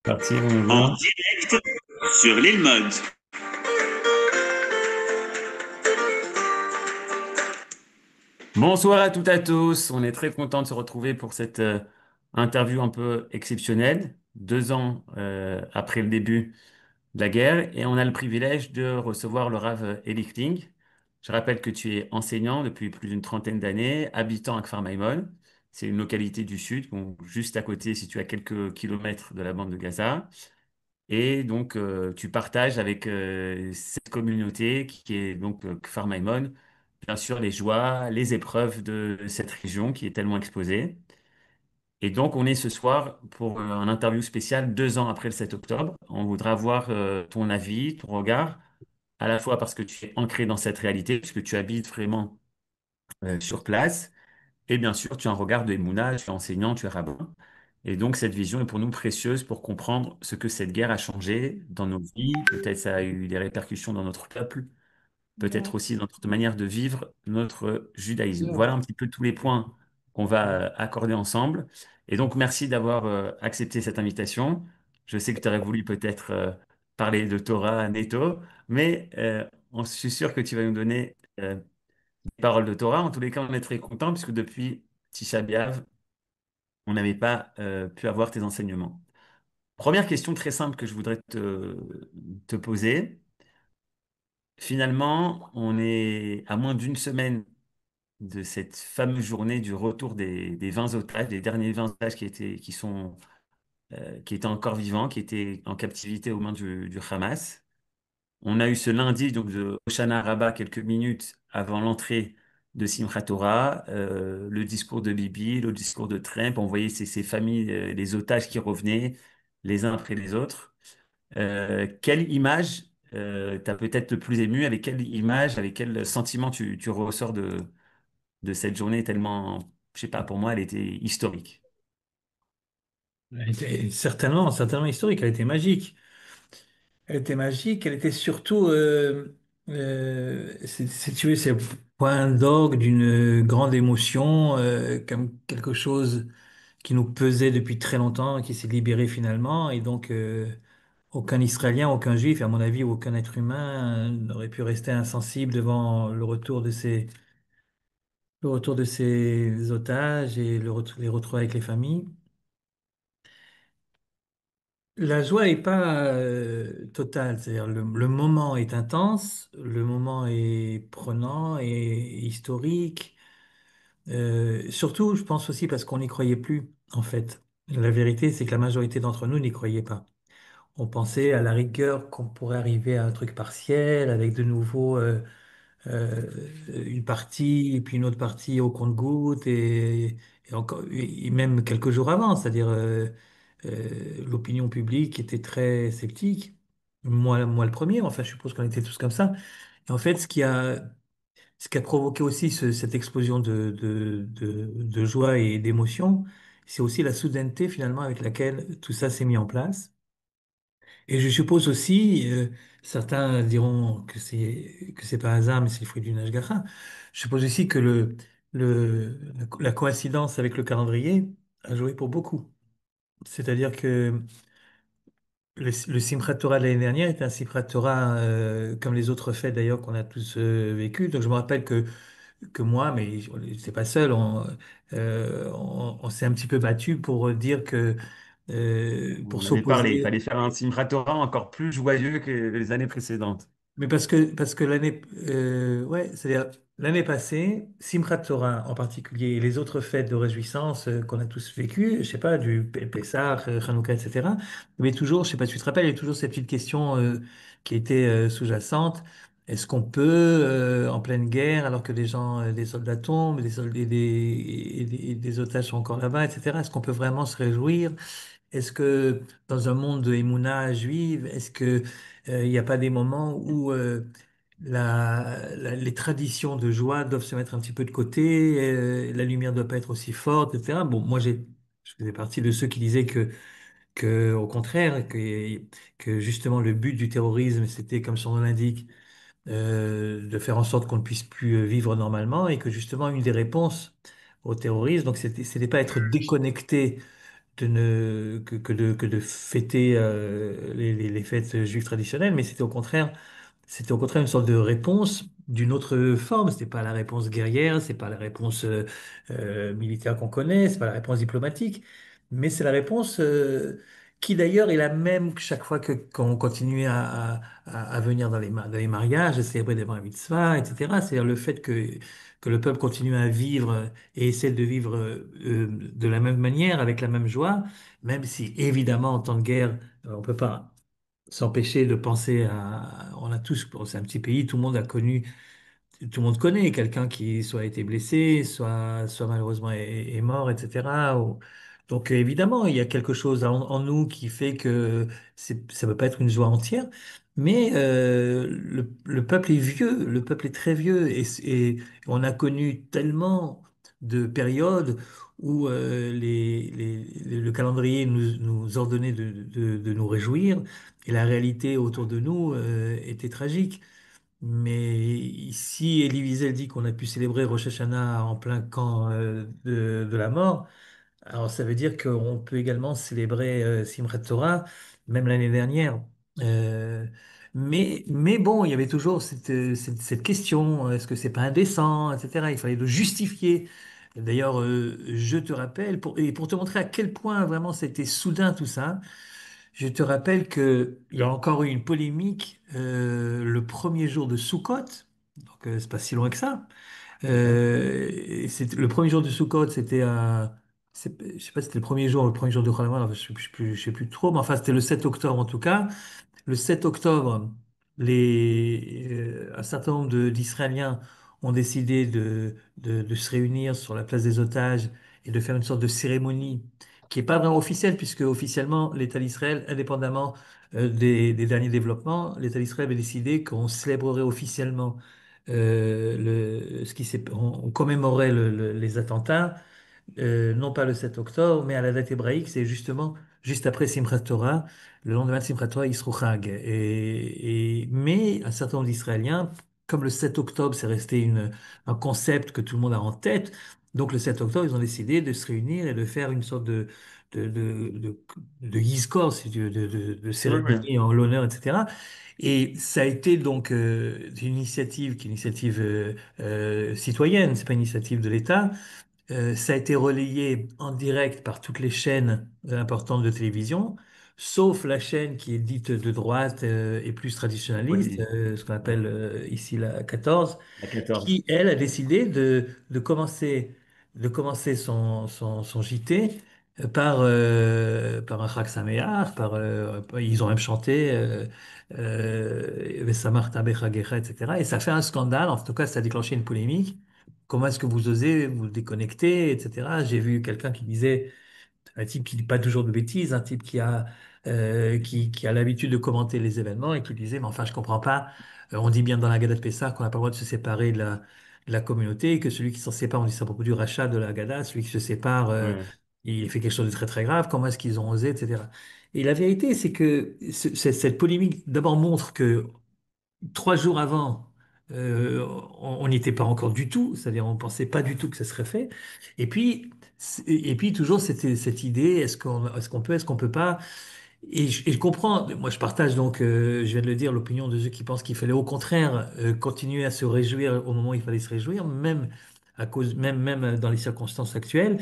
Parti, on y En va. direct sur l'île Mode. Bonsoir à toutes et à tous. On est très content de se retrouver pour cette interview un peu exceptionnelle, 2 ans après le début de la guerre, et on a le privilège de recevoir le Rav Eli Kling. Je rappelle que tu es enseignant depuis plus d'une trentaine d'années, habitant à Kfar Maïmon. C'est une localité du sud, bon, juste à côté, située à quelques kilomètres de la bande de Gaza. Et donc, tu partages avec cette communauté qui est donc Kfar Maïmon, bien sûr, les joies, les épreuves de cette région qui est tellement exposée. Et donc, on est ce soir pour un interview spécial 2 ans après le 7 octobre. On voudra voir ton avis, ton regard, à la fois parce que tu es ancré dans cette réalité, puisque tu habites vraiment sur place, et bien sûr, tu as un regard de Emouna, tu es enseignant, tu es rabbin. Et donc, cette vision est pour nous précieuse pour comprendre ce que cette guerre a changé dans nos vies. Peut-être ça a eu des répercussions dans notre peuple, peut-être aussi dans notre manière de vivre notre judaïsme. Voilà un petit peu tous les points qu'on va accorder ensemble. Et donc, merci d'avoir accepté cette invitation. Je sais que tu aurais voulu peut-être parler de Torah netto, mais je suis sûr que tu vas nous donner des paroles de Torah. En tous les cas, on est très content puisque depuis Tisha B'Av, on n'avait pas pu avoir tes enseignements. Première question très simple que je voudrais te poser. Finalement, on est à moins d'une semaine de cette fameuse journée du retour des 20 otages, des derniers 20 otages qui étaient encore vivants, qui étaient en captivité aux mains du Hamas. On a eu ce lundi, donc de Hoshana Rabbah, quelques minutes avant l'entrée de Simchat Torah, le discours de Bibi, le discours de Trump. On voyait ces familles, les otages qui revenaient les uns après les autres. Quelle image t'as peut-être le plus ému? Avec quelle image, avec quel sentiment tu ressors de cette journée tellement, je sais pas, pour moi, elle était historique. Elle était certainement historique, elle était magique. Elle était magique, elle était surtout, si tu veux, c'est le point d'orgue d'une grande émotion, comme quelque chose qui nous pesait depuis très longtemps, qui s'est libéré finalement. Et donc, aucun Israélien, aucun Juif, et à mon avis, aucun être humain n'aurait pu rester insensible devant le retour de ces otages et les retrouver avec les familles. La joie n'est pas totale, c'est-à-dire le moment est intense, le moment est prenant et historique. Surtout, je pense aussi parce qu'on n'y croyait plus, en fait. La vérité, c'est que la majorité d'entre nous n'y croyait pas. On pensait à la rigueur qu'on pourrait arriver à un truc partiel, avec de nouveau euh, une partie et puis une autre partie au compte-gouttes et encore et même quelques jours avant, c'est-à-dire l'opinion publique était très sceptique. Moi le premier, enfin je suppose qu'on était tous comme ça. Et en fait, ce qui a provoqué aussi cette explosion de joie et d'émotion, c'est aussi la soudaineté finalement avec laquelle tout ça s'est mis en place. Et je suppose aussi, certains diront que c'est pas un hasard, mais c'est le fruit d'une Ashgacha. Je suppose aussi que la coïncidence avec le calendrier a joué pour beaucoup. C'est-à-dire que le Simchat Torah de l'année dernière était un Simchat Torah comme les autres fêtes d'ailleurs qu'on a tous vécu. Donc je me rappelle que moi, mais c'est pas seul, on s'est un petit peu battu pour dire que On pour en avait parlé, il s'opposer. fallait faire un Simchat Torah encore plus joyeux que les années précédentes. Mais parce que ouais, c'est-à-dire l'année passée, Simchat Torah en particulier et les autres fêtes de réjouissance qu'on a tous vécues, je sais pas, du Pessah, Hanouka, etc. Mais toujours, je sais pas si tu te rappelles, il y a toujours cette petite question qui était sous-jacente. Est-ce qu'on peut, en pleine guerre, alors que des soldats tombent, des soldats, des otages sont encore là-bas, etc. Est-ce qu'on peut vraiment se réjouir? Est-ce que dans un monde de Emouna juive, est-ce que il n'y a pas des moments où les traditions de joie doivent se mettre un petit peu de côté, la lumière ne doit pas être aussi forte, etc. Bon, moi je faisais partie de ceux qui disaient que au contraire, que justement le but du terrorisme, c'était, comme son nom l'indique, de faire en sorte qu'on ne puisse plus vivre normalement et que justement une des réponses au terrorisme, donc c'était pas être déconnecté que de fêter les fêtes juives traditionnelles, mais c'était au contraire une sorte de réponse d'une autre forme. C'était pas la réponse guerrière, c'est pas la réponse militaire qu'on connaît, c'est pas la réponse diplomatique, mais c'est la réponse qui d'ailleurs est la même que chaque fois que quand on continue à venir dans dans les mariages, à célébrer des bar mitzvahs, etc. C'est-à-dire le fait que le peuple continue à vivre et essaie de vivre de la même manière, avec la même joie, même si évidemment en temps de guerre, on peut pas s'empêcher de penser on a tous, bon, c'est un petit pays, tout le monde a connu, tout le monde connaît quelqu'un qui soit a été blessé, soit malheureusement est mort, etc. Donc évidemment, il y a quelque chose en nous qui fait que ça ne peut pas être une joie entière, mais le peuple est vieux, le peuple est très vieux et on a connu tellement de périodes où le calendrier nous ordonnait de nous réjouir et la réalité autour de nous était tragique. Mais ici, Elie Wiesel dit qu'on a pu célébrer Rosh Hashanah en plein camp de la mort. Alors ça veut dire qu'on peut également célébrer Simchat Torah, même l'année dernière. Euh, mais bon, il y avait toujours cette question, est-ce que c'est pas indécent, etc. Il fallait le justifier. D'ailleurs, je te rappelle, et pour te montrer à quel point vraiment c'était soudain tout ça, je te rappelle qu'il y a encore eu une polémique le premier jour de Sukkot, donc c'est pas si loin que ça. D'accord. Le premier jour de Sukkot, je sais pas si c'était le premier jour de Ramadan, je sais plus trop, mais enfin c'était le 7 octobre en tout cas. Le 7 octobre, un certain nombre d'Israéliens ont décidé de se réunir sur la place des otages et de faire une sorte de cérémonie qui n'est pas vraiment officielle, puisque officiellement, l'État d'Israël, indépendamment des derniers développements, l'État d'Israël avait décidé qu'on célébrerait officiellement on commémorait les attentats non pas le 7 octobre, mais à la date hébraïque, c'est justement juste après Simchat Torah, le lendemain de Simchat Torah, Yisro Chag. Mais un certain nombre d'Israéliens, comme le 7 octobre, c'est resté un concept que tout le monde a en tête, donc le 7 octobre, ils ont décidé de se réunir et de faire une sorte de, de, de, de Yizkor, si tu veux, de Oui, oui. cérémonie en l'honneur, etc. Et ça a été donc une initiative qui est une initiative citoyenne, c'est pas une initiative de l'État. Ça a été relayé en direct par toutes les chaînes importantes de télévision, sauf la chaîne qui est dite de droite et plus traditionnaliste, Oui. ce qu'on Ouais. appelle ici la 14, À 14. qui, elle, a décidé de commencer son JT par un Chag Sameach, ils ont même chanté Vesamach Tabech Chagecha, etc. Et ça fait un scandale, en tout cas, ça a déclenché une polémique. Comment est-ce que vous osez vous déconnecter, etc. J'ai vu quelqu'un qui disait, un type qui dit pas toujours de bêtises, un type qui a l'habitude de commenter les événements et qui disait, mais enfin, je comprends pas. On dit bien dans la Gada de Pessah qu'on n'a pas le droit de se séparer de la communauté, et que celui qui s'en sépare, on dit ça à propos du rachat de la Gada, celui qui se sépare, Ouais. il fait quelque chose de très très grave. Comment est-ce qu'ils ont osé, etc. Et la vérité, c'est que cette polémique d'abord montre que 3 jours avant, on n'y était pas encore du tout, c'est-à-dire on ne pensait pas du tout que ça serait fait. Et puis toujours cette idée, est-ce qu'on peut pas? Et je comprends, moi je partage donc, je viens de le dire, l'opinion de ceux qui pensent qu'il fallait au contraire continuer à se réjouir au moment où il fallait se réjouir, même dans les circonstances actuelles.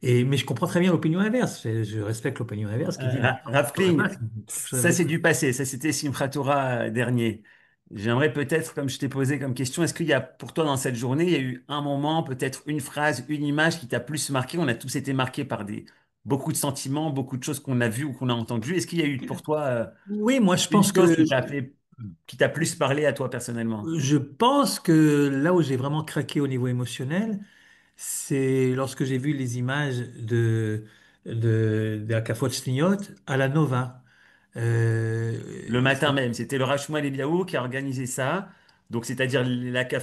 Mais je comprends très bien l'opinion inverse. Je respecte l'opinion inverse qui dit, mais Rav on ne pas, Kling, c'est quelque chose ça avec c'est d'autres. du passé, ça c'était Simchat Torah dernier. J'aimerais peut-être, comme je t'ai posé comme question, est-ce qu'il y a pour toi dans cette journée, il y a eu un moment, peut-être une phrase, une image qui t'a plus marqué? On a tous été marqués par beaucoup de sentiments, beaucoup de choses qu'on a vues ou qu'on a entendues. Est-ce qu'il y a eu pour toi Oui, moi je une pense chose que qui t'a plus parlé à toi personnellement? Je pense que là où j'ai vraiment craqué au niveau émotionnel, c'est lorsque j'ai vu les images de Akafot Sniot à la Nova. Le matin C'est- même, c'était le Rav Shmuel Eliaou qui a organisé ça. Donc, c'est-à-dire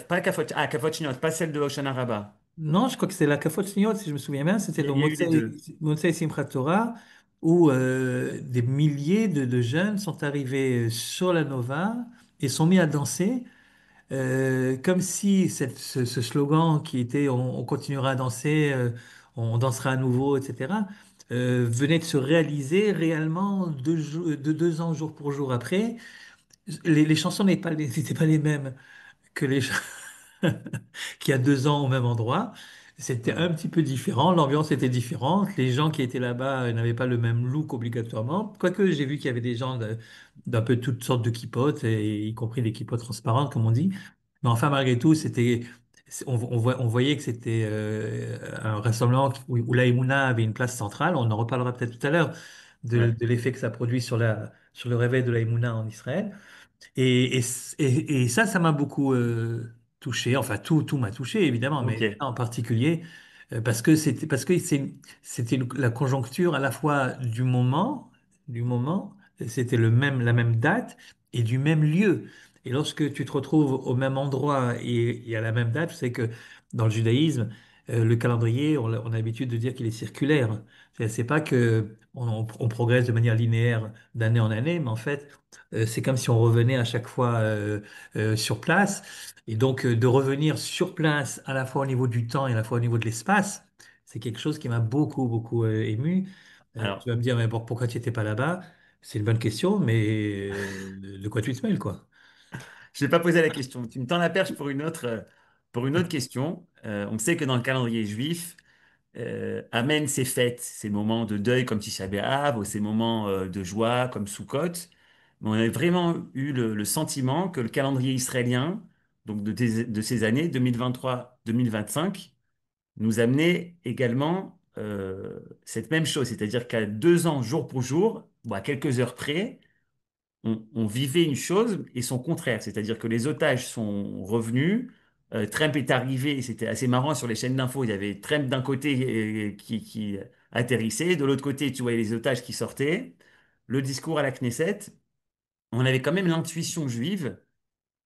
pas Kafot Shinot, pas celle de Hoshana Rabbah. non, je crois que c'est la Akafot Sniot, si je me souviens bien. C'était Il le y a eu les deux. Motsei Simchat Torah, où des milliers de jeunes sont arrivés sur la Nova et sont mis à danser. Comme si ce slogan qui était on continuera à danser, on dansera à nouveau, etc., venait de se réaliser réellement 2 ans jour pour jour après. Les chansons n'étaient pas les mêmes que les qu'il y a 2 ans au même endroit. C'était Ouais. un petit peu différent, l'ambiance était différente, les gens qui étaient là-bas n'avaient pas le même look obligatoirement. Quoique j'ai vu qu'il y avait des gens d'un peu toutes sortes de kippotes, y compris des kippotes transparentes, comme on dit. Mais enfin, malgré tout, on voyait que c'était un rassemblement où la Emouna avait une place centrale. On en reparlera peut-être tout à l'heure Ouais. de l'effet que ça produit sur le réveil de la Emouna en Israël. Et ça, ça m'a beaucoup touché. Enfin, tout m'a touché, évidemment, mais Ok. ça en particulier, parce que c'était la conjoncture à la fois du moment, c'était la même date et du même lieu. Et lorsque tu te retrouves au même endroit et à la même date, c'est que dans le judaïsme, le calendrier, on a l'habitude de dire qu'il est circulaire. C'est pas que on progresse de manière linéaire d'année en année, mais en fait, c'est comme si on revenait à chaque fois sur place. Et donc, de revenir sur place à la fois au niveau du temps et à la fois au niveau de l'espace, c'est quelque chose qui m'a beaucoup, beaucoup ému. Tu Alors, vas me dire, mais bon, pourquoi tu n'étais pas là-bas? C'est une bonne question, mais de quoi tu te mêles, quoi? je n'ai pas posé la question. Tu me tends la perche pour une autre question. On sait que dans le calendrier juif, amène ces fêtes, ces moments de deuil comme Tisha B'Av ou ces moments de joie comme Sukkot. Mais on a vraiment eu le sentiment que le calendrier israélien, donc de ces années 2023-2025, nous amenait également cette même chose, c'est-à-dire qu'à 2 ans jour pour jour, ou à quelques heures près, on vivait une chose et son contraire, c'est-à-dire que les otages sont revenus, Trump est arrivé, et c'était assez marrant sur les chaînes d'infos, il y avait Trump d'un côté qui atterrissait, de l'autre côté tu voyais les otages qui sortaient, le discours à la Knesset, on avait quand même l'intuition juive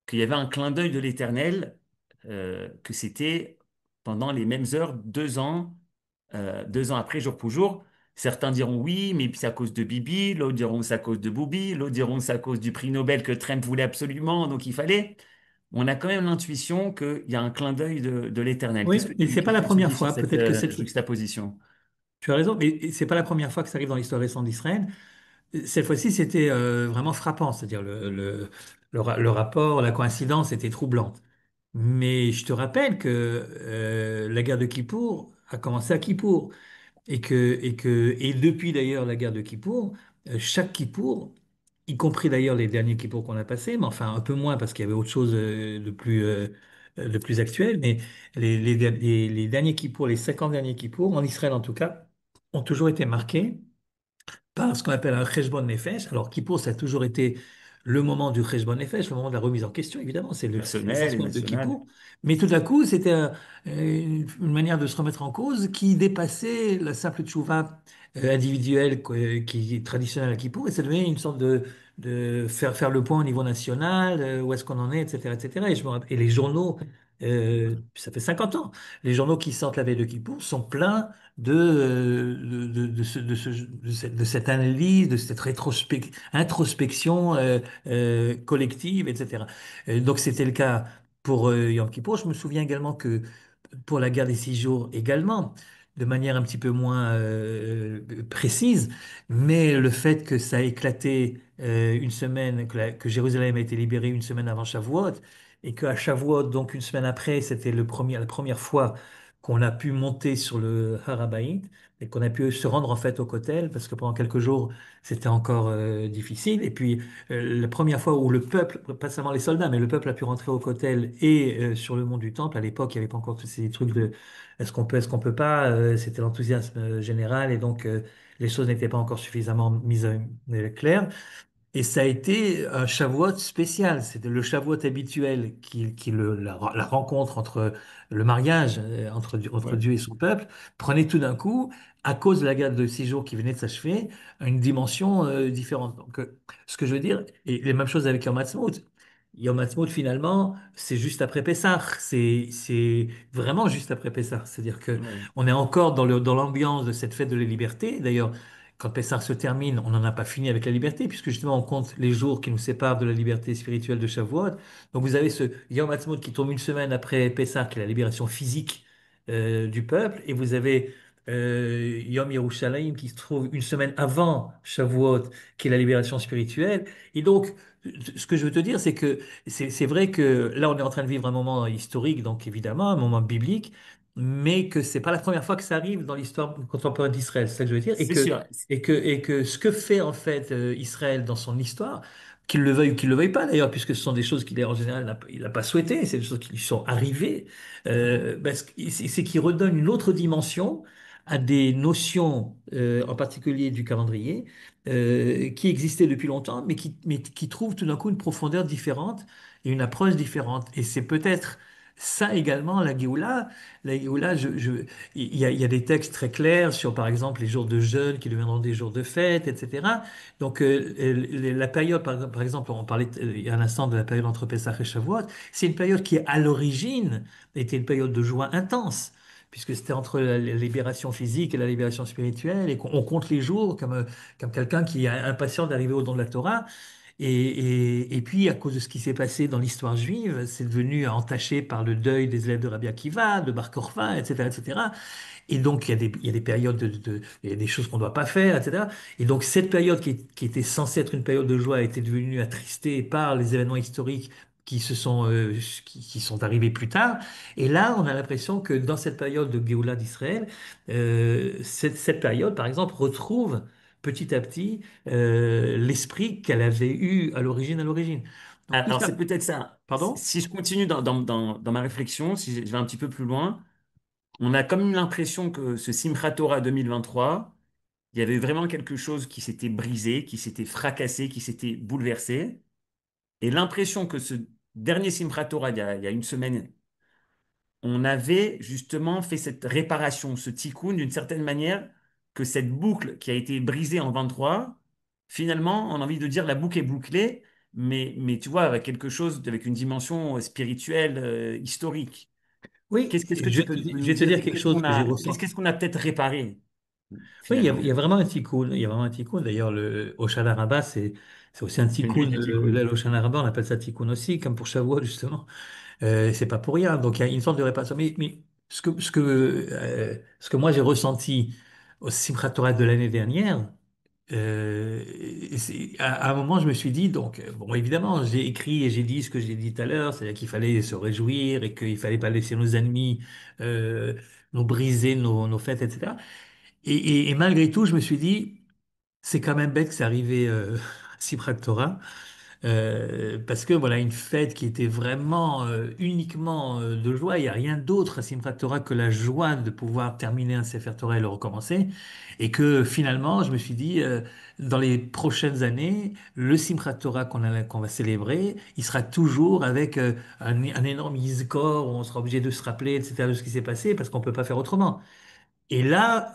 qu'il y avait un clin d'œil de l'Éternel, que c'était pendant les mêmes heures, 2 ans après, jour pour jour. Certains diront oui, mais c'est à cause de Bibi, l'autre diront c'est à cause de Boubi, l'autre diront c'est à cause du prix Nobel que Trump voulait absolument, donc il fallait. On a quand même l'intuition qu'il y a un clin d'œil de l'Éternel. Oui, et c'est pas Qu'est-ce la que tu première dis sur fois. cette Peut-être que juxtaposition? tu as raison, mais c'est pas la première fois que ça arrive dans l'histoire récente d'Israël. Cette fois-ci, c'était vraiment frappant, c'est-à-dire le rapport, la coïncidence était troublante. Mais je te rappelle que la guerre de Kippour a commencé à Kippour et depuis d'ailleurs la guerre de Kippour, chaque Kippour, y compris d'ailleurs les derniers Kippour qu'on a passés, mais enfin un peu moins parce qu'il y avait autre chose de plus actuel, mais les derniers Kippour, les 50 derniers Kippour, en Israël en tout cas, ont toujours été marqués par ce qu'on appelle un Cheshbon Nefesh. Alors, Kippour, ça a toujours été le moment du Cheshbon Nefesh, le moment de la remise en question, évidemment, c'est Personnel l'essence et même de national. Kippour. Mais tout à coup, c'était une manière de se remettre en cause qui dépassait la simple tchouva individuelle qui est traditionnelle à Kippour, et ça devenait une sorte de faire le point au niveau national, où est-ce qu'on en est, etc., etc. Et les journaux, ça fait 50 ans, les journaux qui sortent la veille de Kippour sont pleins de cette analyse, de cette introspection collective, etc. Donc c'était le cas pour Yom Kippour. Je me souviens également que pour la guerre des 6 jours également, de manière un petit peu moins précise, mais le fait que ça a éclaté une semaine, que Jérusalem a été libérée une semaine avant Shavuot, et qu'à Shavuot, donc une semaine après, c'était la première fois qu'on a pu monter sur le Har HaBayit et qu'on a pu se rendre en fait au Kotel, parce que pendant quelques jours, c'était encore difficile. Et puis, la première fois où le peuple, pas seulement les soldats, mais le peuple a pu rentrer au Kotel et sur le mont du Temple, à l'époque, il n'y avait pas encore tous ces trucs de est-ce qu'on peut pas, c'était l'enthousiasme général et donc les choses n'étaient pas encore suffisamment mises claires. Et ça a été un Shavuot spécial. C'était le Shavuot habituel la rencontre entre le mariage entre Ouais. Dieu et son peuple prenait tout d'un coup, à cause de la guerre de 6 jours qui venait de s'achever, une dimension différente. Donc, ce que je veux dire, et la même chose avec Yom Ha'atzmaut. Yom Ha'atzmaut, finalement, c'est juste après Pessah. C'est vraiment juste après Pessah. C'est-à-dire que Ouais. on est encore dans l'ambiance de cette fête de la liberté. D'ailleurs, quand Pessah se termine, on n'en a pas fini avec la liberté, puisque justement on compte les jours qui nous séparent de la liberté spirituelle de Shavuot. Donc vous avez ce Yom Ha'atzmaut qui tombe une semaine après Pessah, qui est la libération physique du peuple, et vous avez Yom Yerushalayim, qui se trouve une semaine avant Shavuot, qui est la libération spirituelle. Et donc, ce que je veux te dire, c'est que c'est vrai que là, on est en train de vivre un moment historique, donc évidemment, un moment biblique, mais que c'est pas la première fois que ça arrive dans l'histoire contemporaine d'Israël. C'est ça que je veux dire. C'est sûr. Et que ce que fait en fait Israël dans son histoire, qu'il le veuille ou qu'il le veuille pas d'ailleurs, puisque ce sont des choses qu'il en général il n'a pas souhaité, c'est des choses qui lui sont arrivées, c'est qu'il redonne une autre dimension à des notions, en particulier du calendrier, qui existaient depuis longtemps, mais qui trouvent tout d'un coup une profondeur différente et une approche différente. Et c'est peut-être ça également, la Géoula. La Géoula, il y a des textes très clairs sur, par exemple, les jours de jeûne qui deviendront des jours de fête, etc. Donc, la période, par exemple, on parlait il y a un instant de la période entre Pessah et Shavuot, c'est une période qui, à l'origine, était une période de joie intense, puisque c'était entre la libération physique et la libération spirituelle, et qu'on compte les jours comme quelqu'un qui est impatient d'arriver au don de la Torah. Et puis, à cause de ce qui s'est passé dans l'histoire juive, c'est devenu entaché par le deuil des élèves de Rabbi Akiva, de Bar Kokhba, etc., etc. Et donc, il y a des périodes il y a des choses qu'on ne doit pas faire, etc. Et donc, cette période qui était censée être une période de joie a été devenue attristée par les événements historiques qui sont arrivés plus tard. Et là, on a l'impression que dans cette période de Géoula d'Israël, cette période, par exemple, retrouve petit à petit l'esprit qu'elle avait eu à l'origine. Donc, tout Alors, ça, c'est peut-être ça. pardon? Si je continue dans ma réflexion, si je vais un petit peu plus loin, on a comme l'impression que ce Simchat Torah 2023, il y avait vraiment quelque chose qui s'était brisé, qui s'était fracassé, qui s'était bouleversé. Et l'impression que ce dernier Simchat Torah, il y a une semaine, on avait justement fait cette réparation, ce tikkun, d'une certaine manière, que cette boucle qui a été brisée en 23, finalement, on a envie de dire la boucle est bouclée, mais tu vois, avec quelque chose, avec une dimension spirituelle, historique. Oui, Qu'est-ce que tu peux je nous vais te dire? dire quelque chose que j'ai ressenti. Qu'est-ce qu'on a peut-être réparé, Oui, il y finalement? a vraiment un tikkun. Il y a vraiment un tikkun. D'ailleurs, le Hoshana Rabbah, c'est aussi un C'est une fête tikkun. du tikkun. Là, le Hoshana Rabbah, on appelle ça tikkun aussi, comme pour Shavuot, justement. C'est pas pour rien. Donc, il y a une sorte de réparation. Mais ce que moi j'ai ressenti au Simchat Torah de l'année dernière, à un moment, je me suis dit, donc, bon, évidemment, j'ai écrit et j'ai dit ce que j'ai dit tout à l'heure, c'est-à-dire qu'il fallait se réjouir et qu'il fallait pas laisser nos ennemis euh, nous briser nos fêtes, etc. Et malgré tout, je me suis dit, c'est quand même bête que c'est arrivé à Simchat Torah, parce que voilà, une fête qui était vraiment uniquement de joie, il n'y a rien d'autre à Simchat Torah que la joie de pouvoir terminer un Sefer Torah et le recommencer. Et que finalement, je me suis dit, dans les prochaines années, le Simchat Torah qu'on va célébrer, il sera toujours avec un énorme Yizkor, où on sera obligé de se rappeler, etc., de ce qui s'est passé, parce qu'on ne peut pas faire autrement. Et là,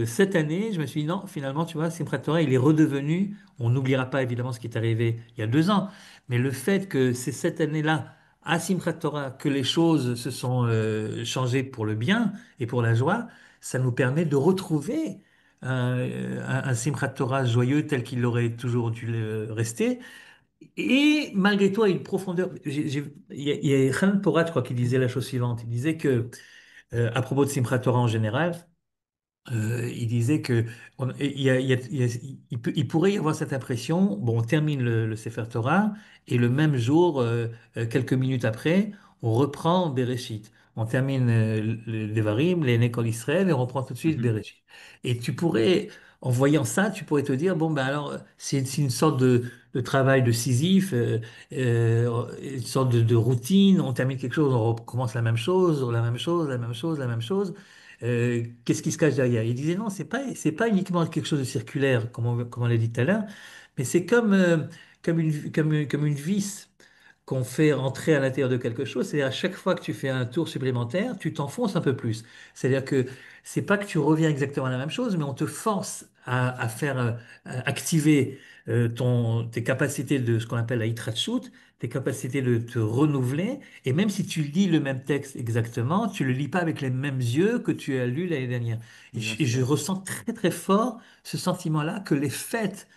cette année, je me suis dit, non, finalement, tu vois, Simchat Torah, il est redevenu, on n'oubliera pas évidemment ce qui est arrivé il y a 2 ans, mais le fait que c'est cette année-là, à Simchat Torah, que les choses se sont changées pour le bien et pour la joie, ça nous permet de retrouver un Simchat Torah joyeux tel qu'il aurait toujours dû rester. Et malgré tout, une profondeur. Il y a Khan Porat, je crois, qui disait la chose suivante. Il disait que, à propos de Simchat Torah en général, il disait que il pourrait y avoir cette impression, bon, on termine le Sefer Torah et le même jour, quelques minutes après, on reprend Bereshit. On termine les Devarim, les Nekol Israël et on reprend tout de suite Mhm. Bereshit. Et tu pourrais, en voyant ça, tu pourrais te dire, bon, ben alors, c'est une sorte de travail de Sisyphe, une sorte de routine, on termine quelque chose, on recommence la même chose, la même chose, la même chose, la même chose. Qu'est-ce qui se cache derrière? Il disait non, c'est pas uniquement quelque chose de circulaire, comme on l'a dit tout à l'heure, mais c'est comme une vis qu'on fait rentrer à l'intérieur de quelque chose. C'est-à-dire à chaque fois que tu fais un tour supplémentaire, tu t'enfonces un peu plus. C'est-à-dire que c'est pas que tu reviens exactement à la même chose, mais on te force à faire à activer tes capacités de ce qu'on appelle la hitrachut, tes capacités de te renouveler. Et même si tu lis le même texte exactement, tu le lis pas avec les mêmes yeux que tu as lu l'année dernière. Bien Et je sûr. ressens très très fort ce sentiment-là que les fêtes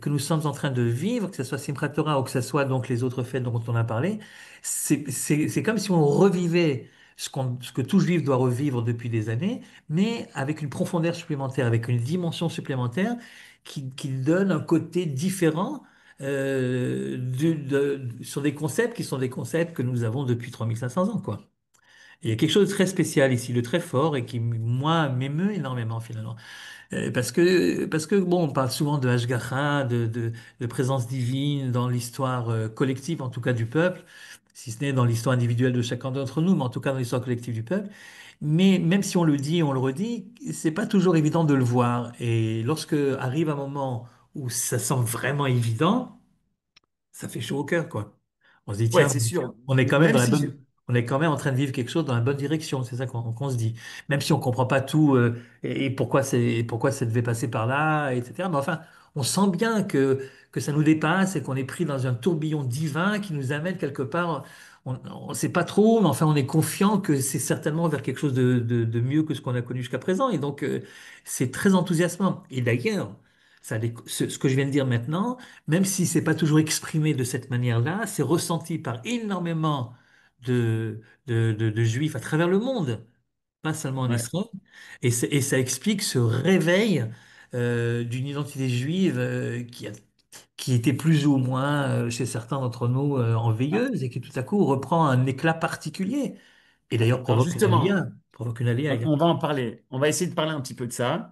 que nous sommes en train de vivre, que ce soit Simchat Torah ou que ce soit donc les autres fêtes dont on a parlé, c'est comme si on revivait ce que tout juif doit revivre depuis des années, mais avec une profondeur supplémentaire, avec une dimension supplémentaire qui donne un côté différent sur des concepts qui sont des concepts que nous avons depuis 3500 ans, quoi. Et il y a quelque chose de très spécial ici, de très fort et qui, moi, m'émeut énormément finalement. Parce que bon, on parle souvent de Hashgacha, de présence divine dans l'histoire collective, en tout cas du peuple, si ce n'est dans l'histoire individuelle de chacun d'entre nous, mais en tout cas dans l'histoire collective du peuple. Mais même si on le dit, on le redit, c'est pas toujours évident de le voir. Et lorsque arrive un moment où ça semble vraiment évident, ça fait chaud au cœur, quoi. On se dit, Ouais, tiens, c'est sûr. on est quand même Même dans la si je... bonne, on est quand même en train de vivre quelque chose dans la bonne direction, c'est ça qu'on se dit. Même si on comprend pas tout, et pourquoi ça devait passer par là, etc. Mais enfin, on sent bien que ça nous dépasse et qu'on est pris dans un tourbillon divin qui nous amène quelque part. On ne sait pas trop, mais enfin, on est confiant que c'est certainement vers quelque chose de mieux que ce qu'on a connu jusqu'à présent. Et donc, c'est très enthousiasmant. Et d'ailleurs, ce que je viens de dire maintenant, même si c'est pas toujours exprimé de cette manière-là, c'est ressenti par énormément de juifs à travers le monde, pas seulement en Ouais. Israël. Et ça explique ce réveil d'une identité juive qui était plus ou moins chez certains d'entre nous en Ah, veilleuse et qui tout à coup reprend un éclat particulier. Et d'ailleurs alors justement, provoque une aléa on va également. en parler. On va essayer de parler un petit peu de ça.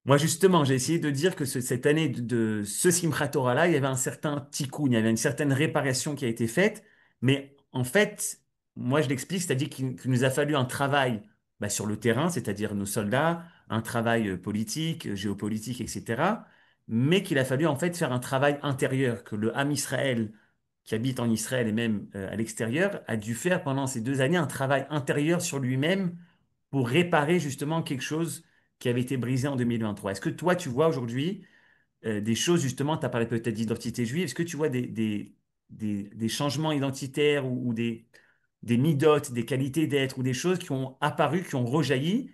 Moi, justement, j'ai essayé de dire que cette année de ce Simchat Torah-là, il y avait un certain tikkun, il y avait une certaine réparation qui a été faite. Mais en fait, moi, je l'explique, c'est-à-dire qu'il nous a fallu un travail bah, sur le terrain, c'est-à-dire nos soldats, un travail politique, géopolitique, etc. Mais qu'il a fallu en fait faire un travail intérieur, que le Ham Israël, qui habite en Israël et même à l'extérieur, a dû faire pendant ces 2 années un travail intérieur sur lui-même pour réparer justement quelque chose qui avait été brisé en 2023. Est-ce que toi, tu vois aujourd'hui des choses, justement, tu as parlé peut-être d'identité juive, est-ce que tu vois des changements identitaires ou des midotes, des qualités d'être ou des choses qui ont apparu, qui ont rejailli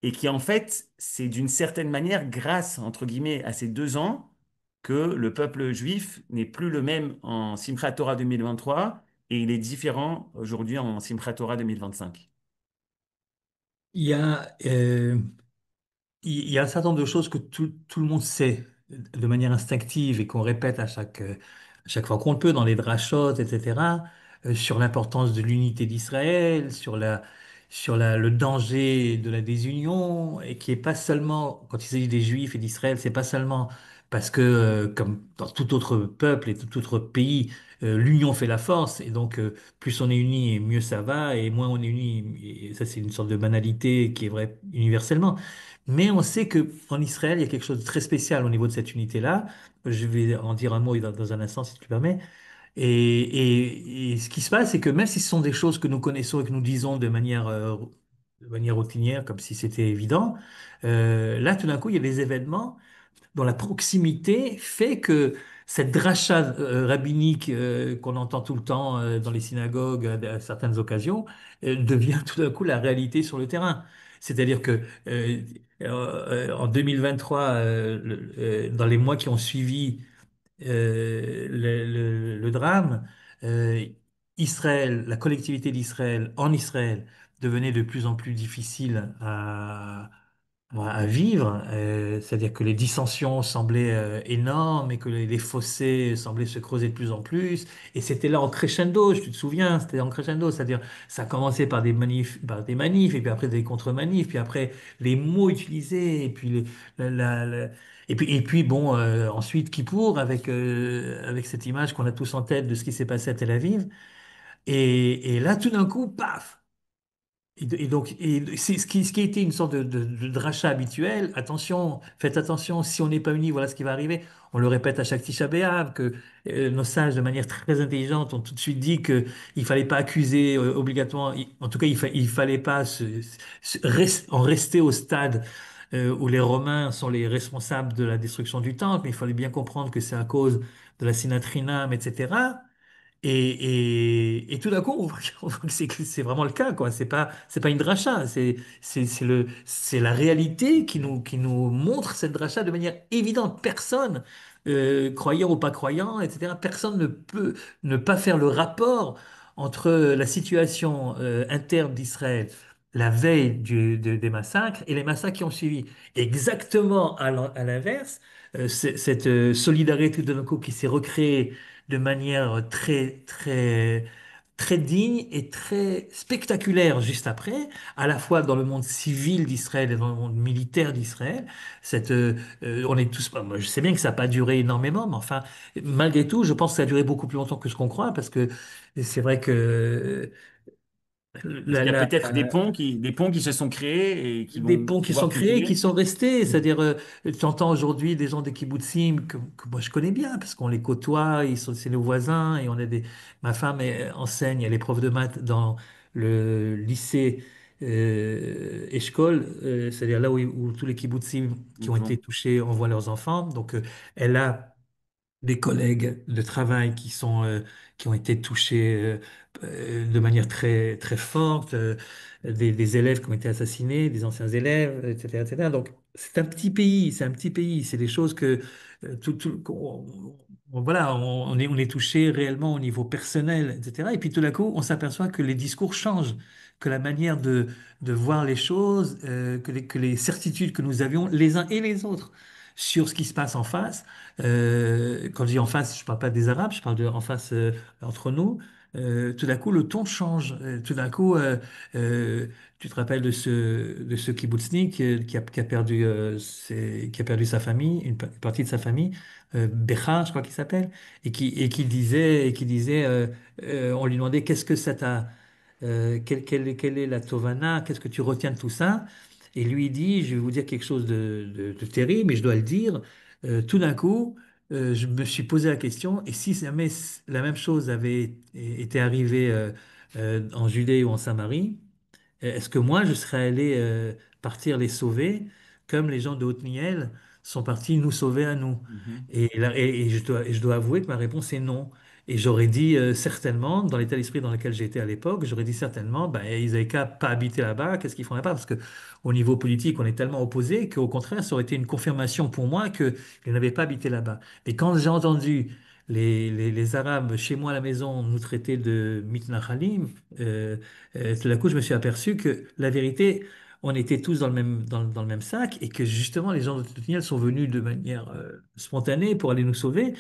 et qui, en fait, c'est d'une certaine manière, grâce, entre guillemets, à ces 2 ans, que le peuple juif n'est plus le même en Simchat Torah 2023 et il est différent aujourd'hui en Simchat Torah 2025. Il y a, il y a un certain nombre de choses que tout le monde sait de manière instinctive et qu'on répète à chaque fois qu'on le peut dans les drashot, etc., sur l'importance de l'unité d'Israël, le danger de la désunion, et qui est pas seulement, quand il s'agit des Juifs et d'Israël, c'est pas seulement parce que, comme dans tout autre peuple et tout autre pays, l'union fait la force, et donc plus on est unis, mieux ça va, et moins on est unis, et ça c'est une sorte de banalité qui est vraie universellement. Mais on sait que en Israël, il y a quelque chose de très spécial au niveau de cette unité-là. Je vais en dire un mot dans un instant, si tu le permets. Et ce qui se passe, c'est que même si ce sont des choses que nous connaissons et que nous disons de manière routinière, comme si c'était évident, là, tout d'un coup, il y a des événements dont la proximité fait que cette dracha rabbinique qu'on entend tout le temps dans les synagogues à certaines occasions devient tout d'un coup la réalité sur le terrain. C'est-à-dire que en 2023, dans les mois qui ont suivi le drame, euh, Israël, la collectivité d'Israël en Israël devenait de plus en plus difficile à vivre. C'est-à-dire que les dissensions semblaient énormes et que les fossés semblaient se creuser de plus en plus. Et c'était là en crescendo, je te souviens, c'était en crescendo. C'est-à-dire, ça a commencé par des manifs, et puis après des contre-manifs, puis après les mots utilisés, et puis et puis bon, ensuite Kippour avec cette image qu'on a tous en tête de ce qui s'est passé à Tel Aviv. Et là, tout d'un coup, paf! Et donc, c'est ce qui a été une sorte de drachat habituel. Attention, faites attention, si on n'est pas unis, voilà ce qui va arriver. On le répète à chaque Tisha B'Av, que nos sages, de manière très intelligente, ont tout de suite dit que il fallait pas accuser obligatoirement. En tout cas, il fallait pas en rester au stade où les Romains sont les responsables de la destruction du temple, mais il fallait bien comprendre que c'est à cause de la Sinatrinam, etc. Et tout d'un coup, on voit que c'est vraiment le cas, quoi. C'est pas une dracha, c'est la réalité qui nous montre cette dracha de manière évidente. Personne, croyant ou pas croyant, etc., personne ne peut ne pas faire le rapport entre la situation interne d'Israël la veille des massacres et les massacres qui ont suivi. Exactement à l'inverse, cette solidarité de coup qui s'est recréée de manière très digne et très spectaculaire juste après, à la fois dans le monde civil d'Israël et dans le monde militaire d'Israël. On est tous, moi, je sais bien que ça n'a pas duré énormément, mais enfin, malgré tout, je pense que ça a duré beaucoup plus longtemps que ce qu'on croit, parce que c'est vrai que Parce la, qu'il y a la- peut-être des ponts qui se sont créés et qui des vont ponts qui sont pouvoir créés, qui continuer. sont restés. C'est-à-dire, tu entends aujourd'hui des gens des kibbutzim que moi je connais bien, parce qu'on les côtoie, c'est nos voisins, et ma femme enseigne, elle est prof de maths dans le lycée Eshkol, c'est-à-dire là où tous les kibbutzim qui Ils ont été vont. touchés envoient leurs enfants. Donc, elle a des collègues de travail qui ont été touchés de manière très forte, des élèves qui ont été assassinés, des anciens élèves, etc., etc. Donc, c'est un petit pays, c'est des choses que voilà, on est touché réellement au niveau personnel, etc. Et puis tout d'un coup, on s'aperçoit que les discours changent, que la manière de voir les choses, que les certitudes que nous avions les uns et les autres sur ce qui se passe en face. Quand je dis en face, je parle pas des Arabes, je parle de en face entre nous. Tout d'un coup, le ton change. Tout d'un coup, tu te rappelles de ce kibbutznik qui a perdu sa famille, une partie de sa famille, Béchar, je crois qu'il s'appelle, et qui disait, on lui demandait qu'est-ce que ça t'a, quelle est la tovana, qu'est-ce que tu retiens de tout ça? Et lui il dit, je vais vous dire quelque chose de terrible, mais je dois le dire. Tout d'un coup, je me suis posé la question, et si jamais la même chose avait été arrivée en Judée ou en Samarie, est-ce que moi, je serais allé partir les sauver comme les gens de Haute-Niel sont partis nous sauver à nous? Mhm. Et je dois avouer que ma réponse est non. Et j'aurais dit certainement, dans l'état d'esprit dans lequel j'étais à l'époque, j'aurais dit certainement, ben, ils n'avaient qu'à pas habiter là-bas, qu'est-ce qu'ils font là-bas? Parce que au niveau politique, on est tellement opposés qu'au contraire, ça aurait été une confirmation pour moi qu'ils n'avaient pas habité là-bas. Mais quand j'ai entendu les Arabes chez moi à la maison nous traiter de mitnachalim, tout d'un coup, je me suis aperçu que la vérité, on était tous dans le même sac et que justement, les gens de Tottenham sont venus de manière spontanée pour aller nous sauver.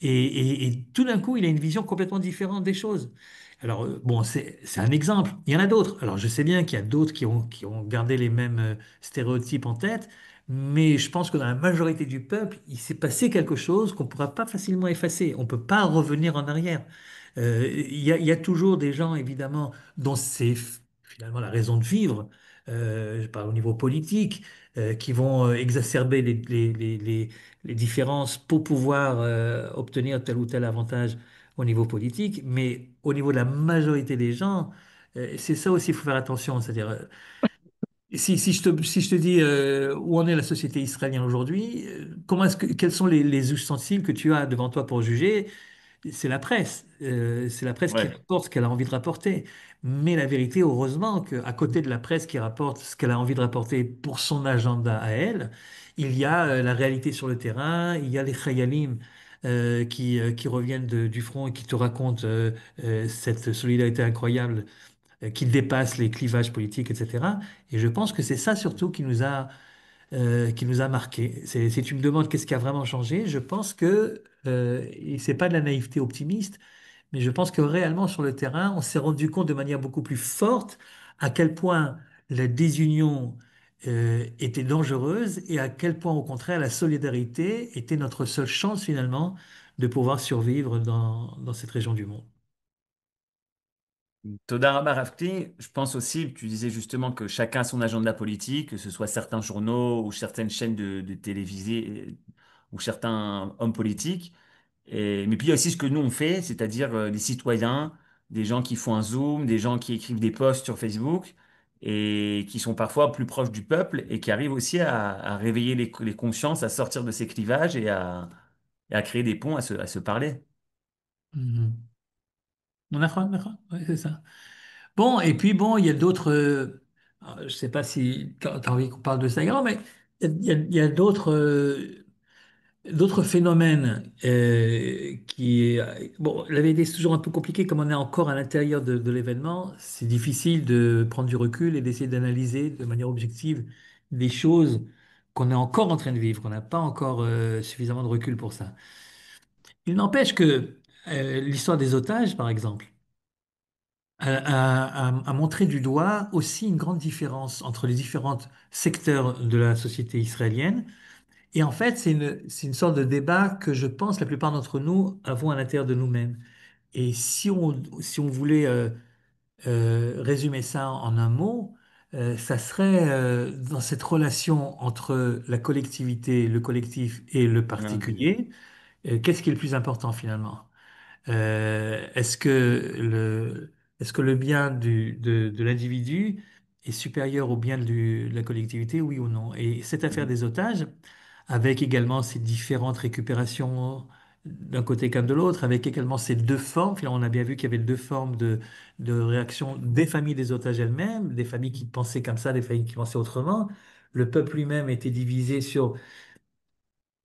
Et tout d'un coup, il a une vision complètement différente des choses. Alors, bon, c'est un exemple. Il y en a d'autres. Alors, je sais bien qu'il y a d'autres qui ont gardé les mêmes stéréotypes en tête, mais je pense que dans la majorité du peuple, il s'est passé quelque chose qu'on ne pourra pas facilement effacer. On ne peut pas revenir en arrière. Il y a toujours des gens, évidemment, dont c'est finalement la raison de vivre, je parle au niveau politique, qui vont exacerber les différences pour pouvoir obtenir tel ou tel avantage au niveau politique. Mais au niveau de la majorité des gens, c'est ça aussi, il faut faire attention. C'est-à-dire, si je te dis où en est la société israélienne aujourd'hui, quels sont les ustensiles que tu as devant toi pour juger? C'est la presse. C'est la presse qui Ouais. rapporte ce qu'elle a envie de rapporter. Mais la vérité, heureusement, qu'à côté de la presse qui rapporte ce qu'elle a envie de rapporter pour son agenda à elle, il y a la réalité sur le terrain, il y a les khayalim qui reviennent du front et qui te racontent cette solidarité incroyable qui dépasse les clivages politiques, etc. Et je pense que c'est ça surtout qui nous a marqué. Si tu me demandes qu'est-ce qui a vraiment changé, je pense que, et c'est pas de la naïveté optimiste, mais je pense que réellement sur le terrain, on s'est rendu compte de manière beaucoup plus forte à quel point la désunion était dangereuse et à quel point au contraire la solidarité était notre seule chance finalement de pouvoir survivre dans cette région du monde. Toda Rabba Rafti, je pense aussi, tu disais justement que chacun a son agenda politique, que ce soit certains journaux ou certaines chaînes de télévisées ou certains hommes politiques. Mais puis il y a aussi ce que nous on fait, c'est-à-dire des citoyens, des gens qui font un Zoom, des gens qui écrivent des posts sur Facebook et qui sont parfois plus proches du peuple et qui arrivent aussi à réveiller les consciences, à sortir de ces clivages et à créer des ponts, à se parler. Mhm. D'accord, ouais, c'est ça. Bon, et puis bon, il y a d'autres. Je sais pas si tu as envie qu'on parle de ça également, mais il y a d'autres. D'autres phénomènes bon, la vérité c'est toujours un peu compliqué comme on est encore à l'intérieur de l'événement, c'est difficile de prendre du recul et d'essayer d'analyser de manière objective des choses qu'on est encore en train de vivre, qu'on n'a pas encore suffisamment de recul pour ça. Il n'empêche que l'histoire des otages, par exemple, a montré du doigt aussi une grande différence entre les différents secteurs de la société israélienne. Et en fait, c'est une sorte de débat que je pense la plupart d'entre nous avons à l'intérieur de nous-mêmes. Et si on voulait résumer ça en un mot, ça serait dans cette relation entre la collectivité, le collectif et le Et l'individu. particulier, qu'est-ce qui est le plus important finalement? Est-ce que est-ce que le bien de l'individu est supérieur au bien de la collectivité, oui ou non? Et cette affaire Mhm. des otages, avec également ces différentes récupérations d'un côté comme de l'autre, avec également ces deux formes, finalement, on a bien vu qu'il y avait deux formes de réaction des familles des otages elles-mêmes, des familles qui pensaient comme ça, des familles qui pensaient autrement. Le peuple lui-même était divisé sur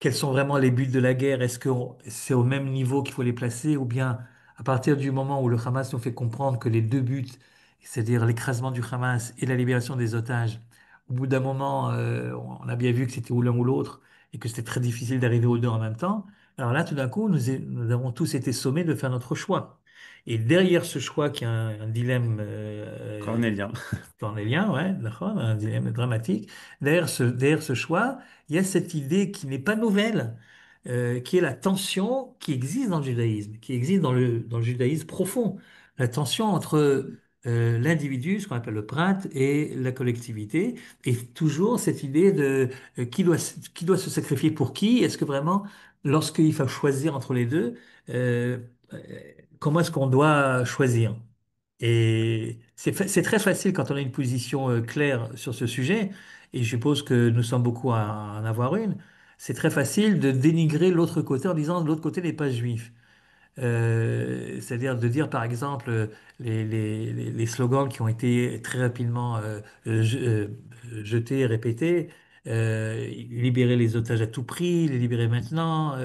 quels sont vraiment les buts de la guerre? Est-ce que c'est au même niveau qu'il faut les placer ou bien à partir du moment où le Hamas nous fait comprendre que les deux buts, c'est-à-dire l'écrasement du Hamas et la libération des otages, au bout d'un moment, on a bien vu que c'était ou l'un ou l'autre et que c'était très difficile d'arriver aux deux en même temps. Alors là, tout d'un coup, nous avons tous été sommés de faire notre choix. Et derrière ce choix, qui est un dilemme Cornélien. cornélien, ouais, d'accord, un dilemme dramatique. Derrière ce choix, il y a cette idée qui n'est pas nouvelle, qui est la tension qui existe dans le judaïsme, qui existe dans le judaïsme profond. La tension entre l'individu, ce qu'on appelle le prat, et la collectivité, et toujours cette idée de qui doit se sacrifier pour qui? Est-ce que vraiment, lorsqu'il faut choisir entre les deux, euh, euh, comment est-ce qu'on doit choisir? Et c'est très facile quand on a une position claire sur ce sujet, et je suppose que nous sommes beaucoup à en avoir une, c'est très facile de dénigrer l'autre côté en disant l'autre côté n'est pas juif. C'est-à-dire de dire par exemple les slogans qui ont été très rapidement jetés et répétés, libérer les otages à tout prix, les libérer maintenant,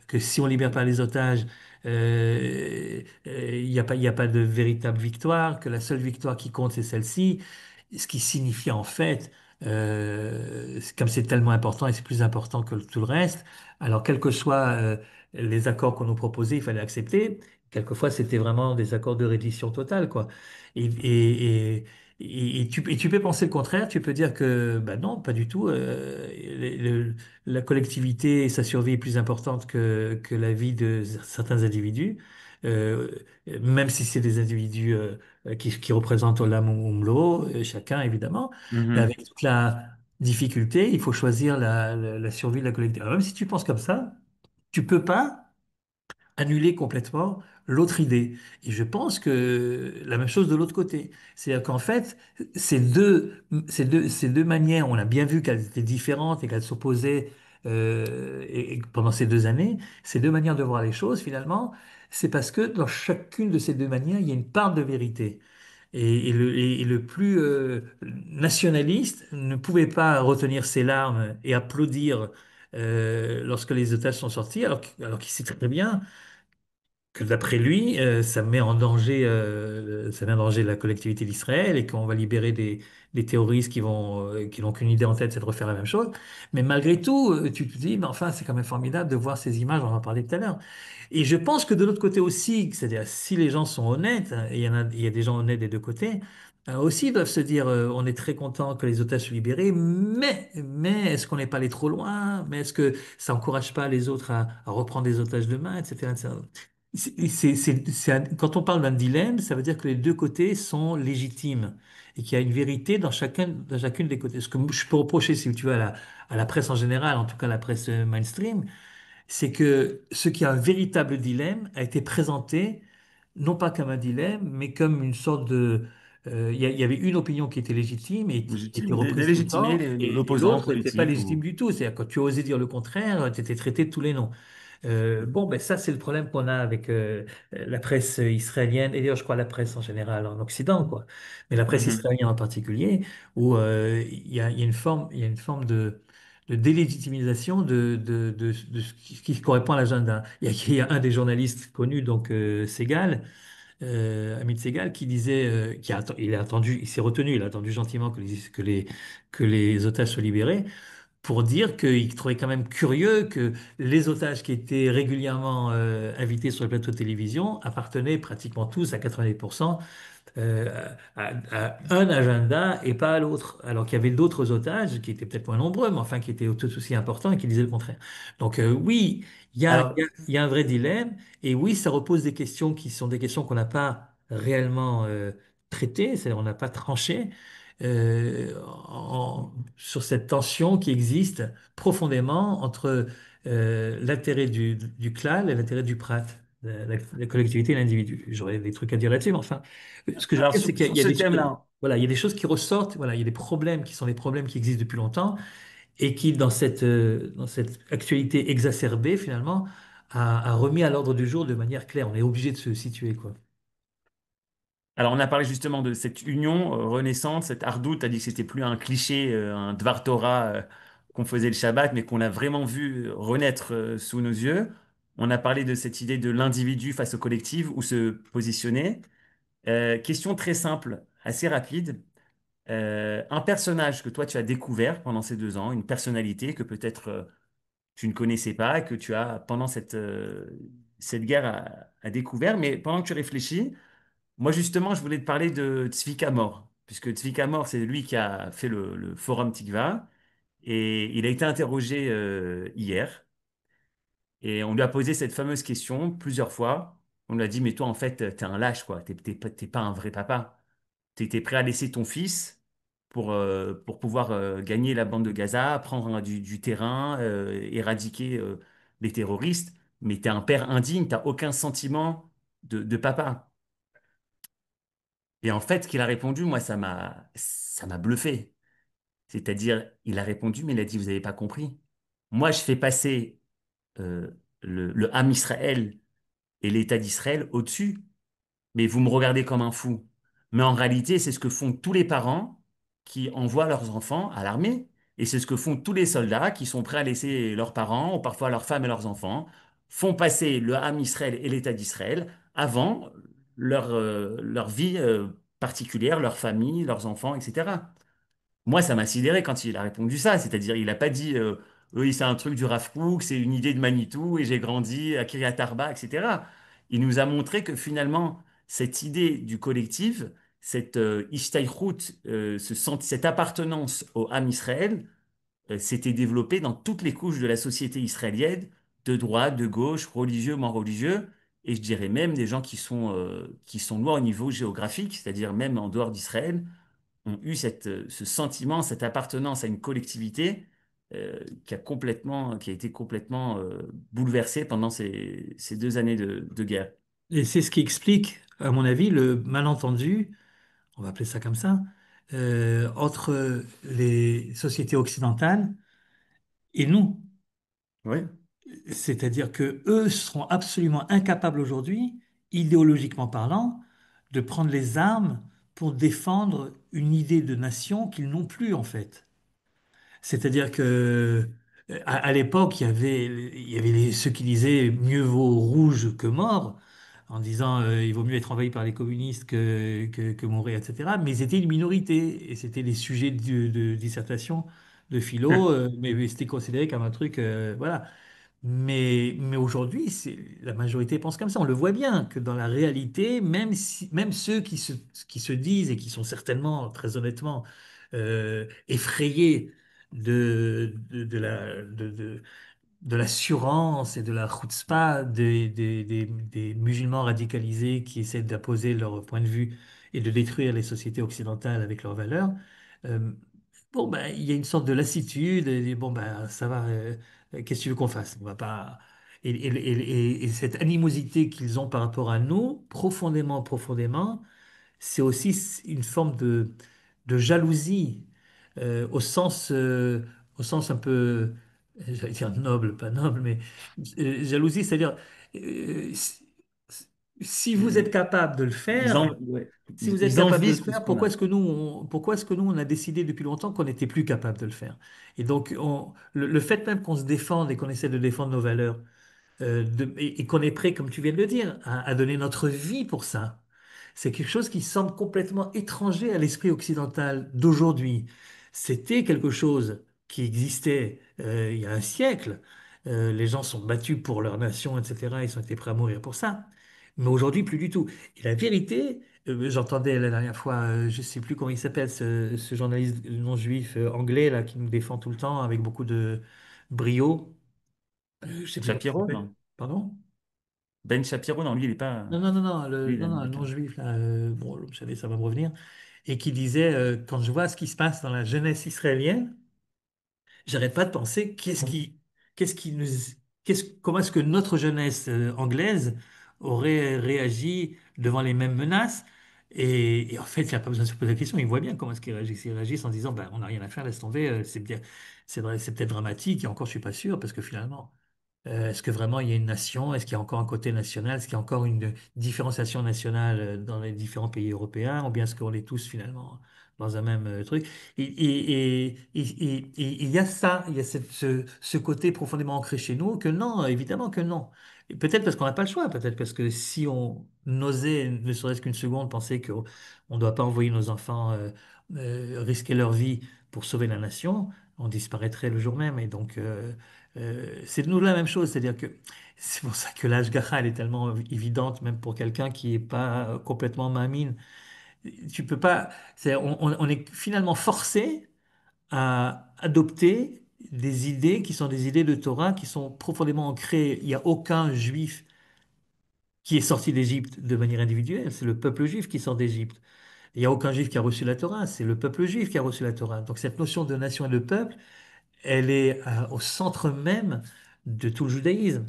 que si on libère pas les otages, il y a pas de véritable victoire, que la seule victoire qui compte c'est celle-ci, ce qui signifie en fait, comme c'est tellement important et c'est plus important que tout le reste, alors quel que soit les accords qu'on nous proposait, il fallait accepter. Quelquefois, c'était vraiment des accords de reddition totale, quoi. Et, et, et, et tu peux penser le contraire, tu peux dire que, ben non, pas du tout. La collectivité et sa survie est plus importante que la vie de certains individus, euh, même si c'est des individus qui représentent Olam ou Umlo, chacun évidemment, mais Mhm. avec toute la difficulté, il faut choisir la survie de la collectivité. Alors, même si tu penses comme ça, tu peux pas annuler complètement l'autre idée. Et je pense que la même chose de l'autre côté. C'est-à-dire qu'en fait, ces deux manières, on a bien vu qu'elles étaient différentes et qu'elles s'opposaient et pendant ces 2 années, ces deux manières de voir les choses, finalement, c'est parce que dans chacune de ces deux manières, il y a une part de vérité. Et le plus nationaliste ne pouvait pas retenir ses larmes et applaudir lorsque les otages sont sortis, alors qu'il sait très bien que d'après lui, ça met en danger la collectivité d'Israël et qu'on va libérer des terroristes qui n'ont qu'une idée en tête, c'est de refaire la même chose. Mais malgré tout, tu te dis, mais enfin, c'est quand même formidable de voir ces images, on en a parlé tout à l'heure. Et je pense que de l'autre côté aussi, c'est-à-dire si les gens sont honnêtes, hein, et il y a des gens honnêtes des deux côtés, aussi ils doivent se dire, on est très content que les otages soient libérés, mais est-ce qu'on n'est pas allé trop loin? Mais est-ce que ça encourage pas les autres à reprendre des otages demain, etc., etc. Quand on parle d'un dilemme, ça veut dire que les deux côtés sont légitimes et qu'il y a une vérité dans chacune des côtés. Ce que je peux reprocher, si tu veux, à la presse en général, en tout cas la presse mainstream, c'est que ce qui est un véritable dilemme a été présenté non pas comme un dilemme, mais comme une sorte de... il y avait une opinion qui était légitime et qui était Légitime, reprise tout le délégitimer temps, et l'opposant l'autre n'était pas politique légitime ou... du tout. C'est-à-dire quand tu osais dire le contraire, tu étais traité de tous les noms. Bon, ben ça, c'est le problème qu'on a avec la presse israélienne, et d'ailleurs, je crois la presse en général en Occident, quoi. Mais la presse Mhm. israélienne en particulier, où il y a une forme de délégitimisation de ce qui correspond à l'agenda. Il y a un des journalistes connus, donc Segal, Amit Segal, qui disait, il a attendu, il s'est retenu, il a attendu gentiment que les otages soient libérés, pour dire qu'il trouvait quand même curieux que les otages qui étaient régulièrement invités sur le plateau de télévision appartenaient pratiquement tous à 90% à un agenda et pas à l'autre. Alors qu'il y avait d'autres otages qui étaient peut-être moins nombreux, mais enfin qui étaient tout aussi importants et qui disaient le contraire. Donc oui, Alors, il y a un vrai dilemme et oui, ça repose des questions qui sont des questions qu'on n'a pas réellement traitées, c'est-à-dire on n'a pas tranché. Sur cette tension qui existe profondément entre l'intérêt du CLAL et l'intérêt du PRAT, la collectivité et l'individu. J'aurais des trucs à dire là-dessus, mais enfin, ce que je alors répète, c'est qu'il sur y a ce des choses, thème-là, voilà, il y a des choses qui ressortent, voilà, il y a des problèmes qui sont des problèmes qui existent depuis longtemps et qui, dans cette actualité exacerbée, finalement, a remis à l'ordre du jour de manière claire. On est obligé de se situer, quoi. alors on a parlé justement de cette union renaissante, cette Ardout, tu as dit que c'était plus un cliché, un Dvar Torah qu'on faisait le Shabbat, mais qu'on a vraiment vu renaître sous nos yeux. On a parlé de cette idée de l'individu face au collectif, où se positionner. Question très simple, assez rapide. Un personnage que toi tu as découvert pendant ces 2 ans, une personnalité que peut-être tu ne connaissais pas, que tu as pendant cette guerre a découvert, mais pendant que tu réfléchis, moi justement je voulais te parler de Tzvika Mor, puisque Tzvika Mor c'est lui qui a fait le Forum Tikva, et il a été interrogé hier, et on lui a posé cette fameuse question plusieurs fois. On lui a dit, mais toi en fait t'es un lâche quoi, t'es pas un vrai papa. Tu étais prêt à laisser ton fils pour pouvoir gagner la bande de Gaza, prendre du terrain, éradiquer les terroristes, mais tu es un père indigne, tu n'as aucun sentiment de papa. Et en fait, ce qu'il a répondu, moi, ça m'a bluffé. C'est-à-dire, il a répondu, mais il a dit, vous n'avez pas compris. Moi, je fais passer euh, le Ham Israël et l'État d'Israël au-dessus. Mais vous me regardez comme un fou. Mais en réalité, c'est ce que font tous les parents qui envoient leurs enfants à l'armée. Et c'est ce que font tous les soldats qui sont prêts à laisser leurs parents, ou parfois leurs femmes et leurs enfants, font passer le Ham Israël et l'État d'Israël avant leur vie particulière, leur famille, leurs enfants, etc. Moi, ça m'a sidéré quand il a répondu ça. C'est-à-dire, il n'a pas dit oui, c'est un truc du Rav Kook, c'est une idée de Manitou et j'ai grandi à Kiryat Arba, etc. Il nous a montré que finalement, cette idée du collectif, cette Ishtaychut, cette appartenance au Ham Israël, s'était développée dans toutes les couches de la société israélienne, de droite, de gauche, religieux, moins religieux, et je dirais même des gens qui sont loin au niveau géographique, c'est-à-dire même en dehors d'Israël ont eu ce sentiment, cette appartenance à une collectivité qui a été complètement bouleversée pendant ces 2 années de guerre. Et c'est ce qui explique, à mon avis, le malentendu, on va appeler ça comme ça, entre les sociétés occidentales et nous. Oui. C'est-à-dire que eux seront absolument incapables aujourd'hui, idéologiquement parlant, de prendre les armes pour défendre une idée de nation qu'ils n'ont plus en fait. C'est-à-dire que à l'époque, il y avait ceux qui disaient mieux vaut rouge que mort, en disant il vaut mieux être envahi par les communistes que mourir, etc. Mais ils étaient une minorité et c'était des sujets de dissertation de philo, mais c'était considéré comme un truc, voilà. Mais aujourd'hui, la majorité pense comme ça. On le voit bien que dans la réalité, même ceux qui se disent et qui sont certainement, très honnêtement, effrayés de l'assurance et de la chutzpah des musulmans radicalisés qui essaient d'imposer leur point de vue et de détruire les sociétés occidentales avec leurs valeurs, euh, bon, ben, il y a une sorte de lassitude, et bon, ben, ça va, qu'est-ce que tu veux qu'on fasse? On va pas. Et cette animosité qu'ils ont par rapport à nous, profondément, profondément, c'est aussi une forme de jalousie, au sens un peu, j'allais dire noble, pas noble, mais jalousie, c'est-à-dire, euh, si vous êtes Ils, capable de le faire, ouais, si vous êtes ils capable de envient le tout ce faire, qu'on a. pourquoi est-ce que nous, on a décidé depuis longtemps qu'on n'était plus capable de le faire? Et donc, le fait même qu'on se défende et qu'on essaie de défendre nos valeurs, et qu'on est prêt, comme tu viens de le dire, à donner notre vie pour ça. C'est quelque chose qui semble complètement étranger à l'esprit occidental d'aujourd'hui. C'était quelque chose qui existait il y a un siècle. Les gens sont battus pour leur nation, etc. Ils ont été prêts à mourir pour ça. Mais aujourd'hui, plus du tout. Et la vérité, j'entendais la dernière fois, je ne sais plus comment il s'appelle, ce journaliste non juif anglais là, qui nous défend tout le temps avec beaucoup de brio. Je ne sais plus comment il Shapiro, s'appelle. non? Pardon? Ben Shapiro, non, lui, il est pas. Non, non, non, non, Lui, il est non, non, un américain. non-juif, là, bon, vous savez, ça va me revenir, et qui disait, quand je vois ce qui se passe dans la jeunesse israélienne, j'arrête pas de penser qu'est-ce qui nous, comment est-ce que notre jeunesse anglaise aurait réagi devant les mêmes menaces, et en fait, il n'y a pas besoin de se poser la question, ils voient bien comment est-ce qu'ils réagissent. Ils réagissent en disant, ben, on n'a rien à faire, laisse tomber, c'est bien, c'est vrai, c'est peut-être dramatique, et encore, je suis pas sûr, parce que finalement, est-ce que vraiment il y a une nation? Est-ce qu'il y a encore un côté national? Est-ce qu'il y a encore une différenciation nationale dans les différents pays européens? Ou bien est-ce qu'on est tous finalement dans un même truc? Et il y a ça, il y a ce côté profondément ancré chez nous que non, évidemment que non. Et peut-être parce qu'on n'a pas le choix, peut-être parce que si on osait, ne serait-ce qu'une seconde, penser qu'on ne doit pas envoyer nos enfants risquer leur vie pour sauver la nation, on disparaîtrait le jour même. Et donc, c'est de nous la même chose, c'est-à-dire que c'est pour ça que l'Ashgacha, elle est tellement évidente, même pour quelqu'un qui n'est pas complètement mamine. Tu peux pas, on est finalement forcé à adopter des idées qui sont des idées de Torah qui sont profondément ancrées. Il n'y a aucun juif qui est sorti d'Égypte de manière individuelle, c'est le peuple juif qui sort d'Égypte. Il n'y a aucun juif qui a reçu la Torah, c'est le peuple juif qui a reçu la Torah. Donc cette notion de nation et de peuple, elle est au centre même de tout le judaïsme.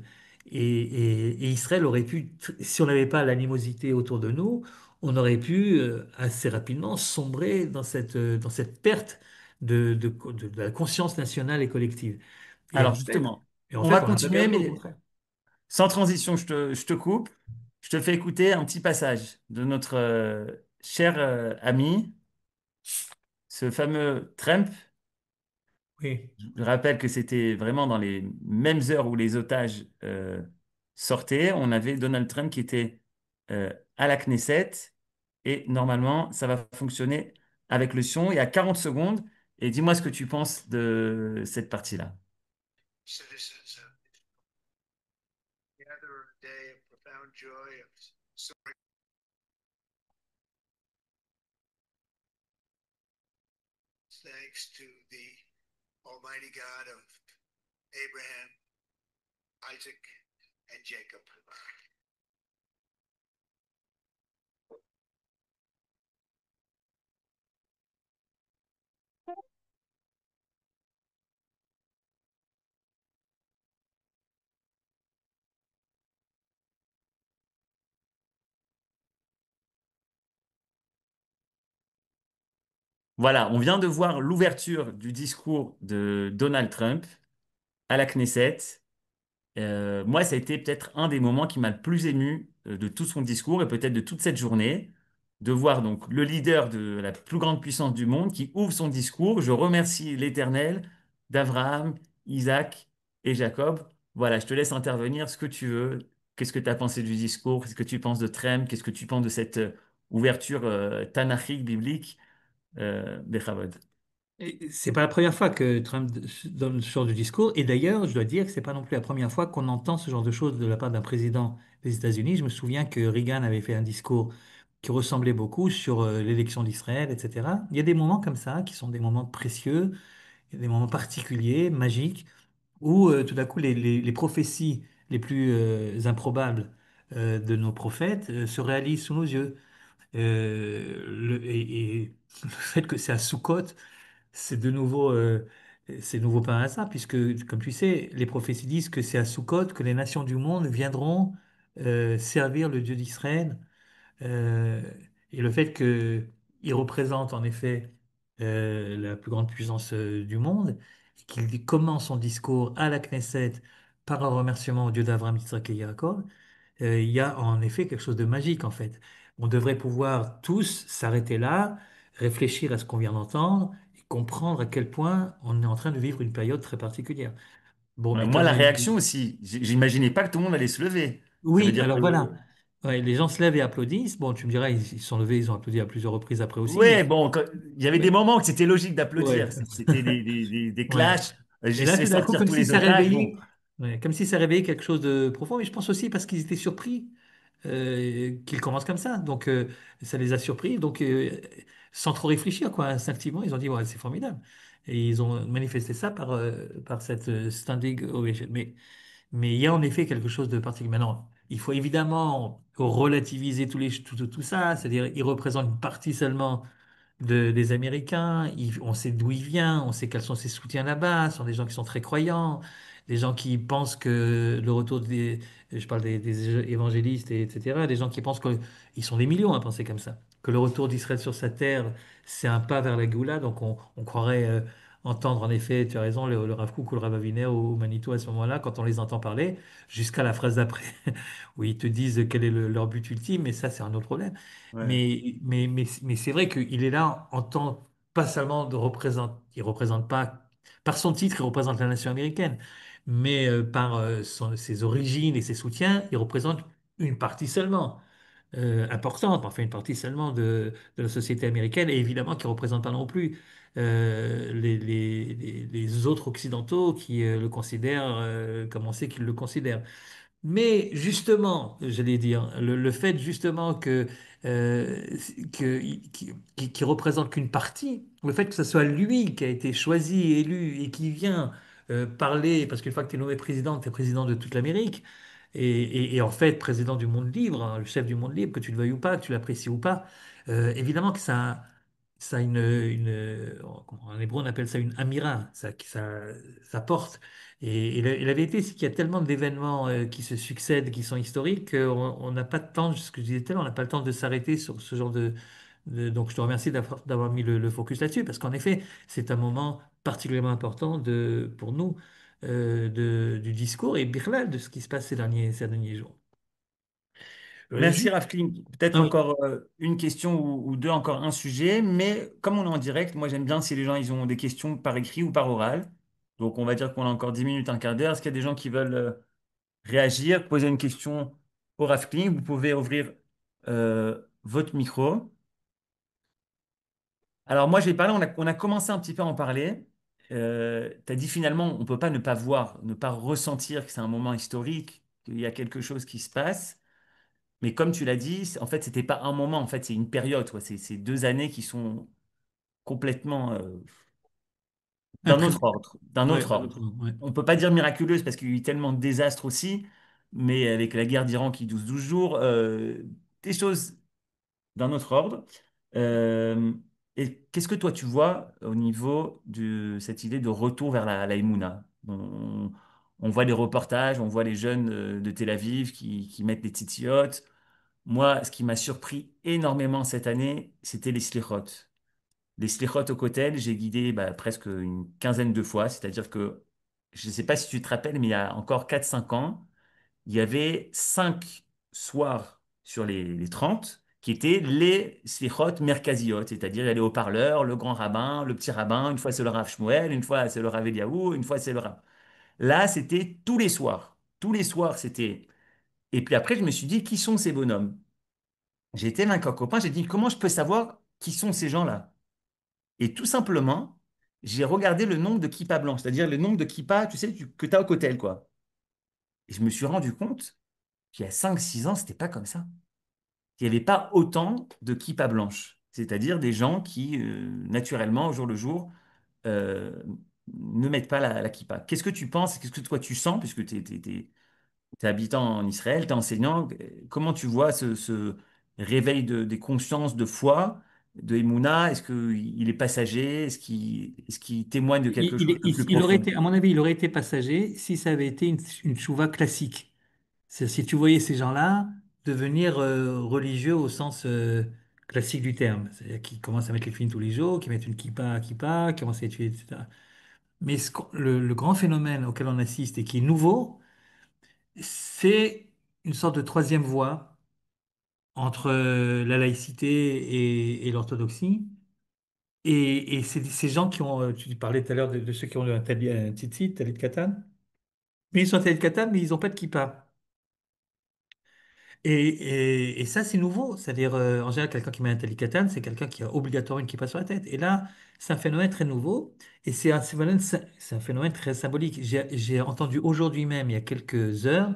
Et Israël aurait pu, si on n'avait pas l'animosité autour de nous, on aurait pu assez rapidement sombrer dans cette perte de la conscience nationale et collective. Et en Alors, fait, justement, et en on va fait, on l'a pas continuer, perdu, au mais contraire. sans transition, je te coupe. Je te fais écouter un petit passage de notre cher ami, ce fameux Trump. Oui. Je rappelle que c'était vraiment dans les mêmes heures où les otages sortaient. On avait Donald Trump qui était à la Knesset et normalement, ça va fonctionner avec le son. Il y a 40 secondes et dis-moi ce que tu penses de cette partie-là. Voilà, on vient de voir l'ouverture du discours de Donald Trump à la Knesset. Moi, ça a été peut-être un des moments qui m'a le plus ému de tout son discours et peut-être de toute cette journée, de voir donc le leader de la plus grande puissance du monde qui ouvre son discours. Je remercie l'Éternel d'Abraham, Isaac et Jacob. Voilà, je te laisse intervenir ce que tu veux. Qu'est-ce que tu as pensé du discours? Qu'est-ce que tu penses de Trump? Qu'est-ce que tu penses de cette ouverture tanachique, biblique Bechavod? Et c'est pas la première fois que Trump donne ce genre de discours. Et d'ailleurs, je dois dire que c'est pas non plus la première fois qu'on entend ce genre de choses de la part d'un président des États-Unis. Je me souviens que Reagan avait fait un discours qui ressemblait beaucoup sur l'élection d'Israël, etc. Il y a des moments comme ça qui sont des moments précieux, il y a des moments particuliers, magiques, où tout d'un coup les prophéties les plus improbables de nos prophètes se réalisent sous nos yeux. Et le fait que c'est à Soukhot, c'est de nouveau, c'est de nouveau pas un hasard, puisque, comme tu sais, les prophéties disent que c'est à Soukhot que les nations du monde viendront servir le Dieu d'Israël. Euh, et le fait qu'il représente en effet la plus grande puissance du monde, et commence son discours à la Knesset par un remerciement au Dieu d'Abraham, Isaac et Jacob, il y a en effet quelque chose de magique en fait. On devrait pouvoir tous s'arrêter là, réfléchir à ce qu'on vient d'entendre et comprendre à quel point on est en train de vivre une période très particulière. Bon, Ouais, mais moi, comme la j'ai dit, réaction aussi, j'imaginais pas que tout le monde allait se lever. Ça veut oui, dire alors que, voilà. Ouais, les gens se lèvent et applaudissent. Bon, tu me diras, ils sont levés, ils ont applaudi à plusieurs reprises après aussi, ouais, mais bon, il y avait des ouais, moments que c'était logique d'applaudir. ouais. C'était des Ouais. clashs. Et J'ai là, fait tout d'un coup, sortir comme tous si les ça otages. Bon, réveillait, ouais, comme si ça réveillait quelque chose de profond. Mais je pense aussi parce qu'ils étaient surpris qu'ils commencent comme ça. Donc, ça les a surpris. Donc, sans trop réfléchir, quoi, instinctivement, ils ont dit, ouais, c'est formidable. Et ils ont manifesté ça par cette standing ovation. Mais il y a en effet quelque chose de particulier. Maintenant, il faut évidemment relativiser tout ça. C'est-à-dire, ils représentent une partie seulement des Américains. On sait d'où il vient, on sait quels sont ses soutiens là-bas. Ce sont des gens qui sont très croyants, des gens qui pensent que le retour je parle des évangélistes, etc., des gens qui pensent qu'ils sont des millions à penser comme ça, que le retour d'Israël sur sa terre, c'est un pas vers la Géoula. Donc on croirait entendre, en effet, tu as raison, le Rav Kook ou le Rav Aviner au Manitou à ce moment-là, quand on les entend parler, jusqu'à la phrase d'après, où ils te disent quel est leur but ultime, mais ça, c'est un autre problème. ouais. Mais c'est vrai qu'il est là en tant pas seulement il représente pas, par son titre, il représente la nation américaine, mais par ses origines et ses soutiens, il représente une partie seulement, importante, enfin une partie seulement de la société américaine, et évidemment qui ne représente pas non plus les autres occidentaux qui le considèrent comme on sait qu'ils le considèrent. Mais justement, j'allais dire, le fait justement euh, qu'il représente qu'une partie, le fait que ce soit lui qui a été choisi, élu et qui vient parler, parce qu'une fois que tu es nommé président, tu es président de toute l'Amérique, et en fait président du monde libre, hein, le chef du monde libre, que tu le veuilles ou pas, que tu l'apprécies ou pas, évidemment que ça a en hébreu on appelle ça une amira, ça porte. Et la vérité, c'est qu'il y a tellement d'événements qui se succèdent, qui sont historiques, qu'on n'a pas de temps, ce que je disais tout à l'heure, on n'a pas le temps de s'arrêter sur ce genre Donc je te remercie d'avoir mis le focus là-dessus, parce qu'en effet, c'est un moment particulièrement important pour nous du discours et birlal de ce qui se passe ces derniers jours. Merci, Juste, Rafking. Peut-être ah oui, encore une question ou deux, encore un sujet. Mais comme on est en direct, moi, j'aime bien si les gens ils ont des questions par écrit ou par oral. Donc, on va dire qu'on a encore 10 minutes, un quart d'heure. Est-ce qu'il y a des gens qui veulent réagir, poser une question au Rafking? Vous pouvez ouvrir votre micro. Alors moi, je vais parler, on a commencé un petit peu à en parler. Tu as dit finalement, on ne peut pas ne pas voir, ne pas ressentir que c'est un moment historique, qu'il y a quelque chose qui se passe. Mais comme tu l'as dit, en fait, c'était pas un moment, en fait, c'est une période, quoi. C'est 2 années qui sont complètement d'un autre imprévu. ordre, d'un Ouais, autre d'un autre ordre. monde, ouais. On peut pas dire miraculeuse parce qu'il y a eu tellement de désastres aussi, mais avec la guerre d'Iran qui dure 12 jours, des choses d'un autre ordre. Euh, et qu'est-ce que toi tu vois au niveau de cette idée de retour vers la Emouna? On voit les reportages, on voit les jeunes de Tel Aviv qui mettent des tzitzit. Moi, ce qui m'a surpris énormément cette année, c'était les slichot. Les slichot au Kotel, j'ai guidé bah, presque une quinzaine de fois. C'est-à-dire que, je ne sais pas si tu te rappelles, mais il y a encore 4 5 ans, il y avait 5 soirs sur les 30 qui étaient les slichot merkaziot, c'est-à-dire il y a les haut-parleurs, le grand rabbin, le petit rabbin, une fois c'est le Rav Shmuel, une fois c'est le Rav Eliaou, une fois c'est le Rav. Là, c'était tous les soirs. Tous les soirs, c'était. Et puis après, je me suis dit, qui sont ces bonhommes? J'ai été avec un copain, j'ai dit, comment je peux savoir qui sont ces gens-là? Et tout simplement, j'ai regardé le nombre de kippas blancs, c'est-à-dire le nombre de kippas, tu sais, que tu as au cotel, quoi. Et je me suis rendu compte qu'il y a 5 6 ans, c'était pas comme ça. Il n'y avait pas autant de kippas blanches, c'est-à-dire des gens qui, naturellement, au jour le jour, euh, ne mettent pas la kippa. Qu'est-ce que tu penses? Qu'est-ce que toi tu sens, puisque tu es habitant en Israël, tu es enseignant, comment tu vois ce réveil des consciences de foi, de Emouna? Est-ce qu'il est passager? Est-ce qu'il témoigne de quelque chose de plus Il aurait profond? été, à mon avis, il aurait été passager si ça avait été une chouva classique. C'est si tu voyais ces gens-là devenir religieux au sens classique du terme. C'est-à-dire qui commencent à mettre les films tous les jours, qui mettent une kippa, qui commencent à étudier, etc. Mais le grand phénomène auquel on assiste et qui est nouveau, c'est une sorte de troisième voie entre la laïcité et l'orthodoxie. Et c'est ces gens qui ont, tu parlais tout à l'heure de ceux qui ont un tzitzit, talit katan, mais ils sont talit katan, mais ils n'ont pas de kippa. Et ça, c'est nouveau. C'est-à-dire, en général, quelqu'un qui met un talit katan, c'est quelqu'un qui a obligatoirement une kippa sur la tête. Et là, c'est un phénomène très nouveau et c'est un phénomène très symbolique. J'ai entendu aujourd'hui même, il y a quelques heures,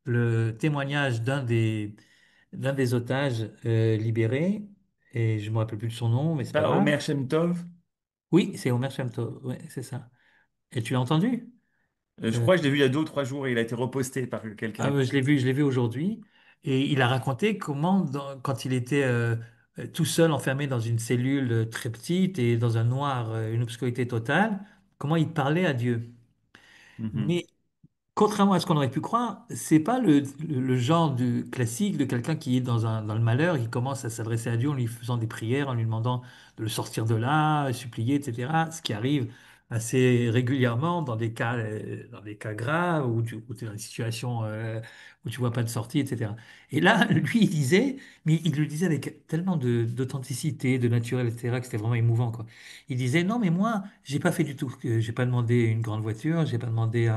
le témoignage d'un des otages libérés, et je ne me rappelle plus de son nom, mais c'est pas Pas grave. Omer Shem Tov? Oui, c'est Omer Shem Tov. Ouais, c'est ça. Et tu l'as entendu? Je Euh, crois que je l'ai vu il y a 2 ou 3 jours et il a été reposté par ah, quelqu'un. je l'ai vu aujourd'hui. Et il a raconté comment, quand il était tout seul, enfermé dans une cellule très petite et dans un noir, une obscurité totale, comment il parlait à Dieu. Mhm. Mais contrairement à ce qu'on aurait pu croire, c'est pas le genre classique de quelqu'un qui est dans le malheur, qui commence à s'adresser à Dieu en lui faisant des prières, en lui demandant de le sortir de là, supplier, etc. Ce qui arrive assez régulièrement dans des cas graves où tu es dans une situation où tu vois pas de sortie, etc. Et là, lui, il disait, mais il le disait avec tellement d'authenticité, de naturel, etc., que c'était vraiment émouvant, quoi. Il disait, non, mais moi, j'ai pas fait du tout. J'ai pas demandé une grande voiture, j'ai pas demandé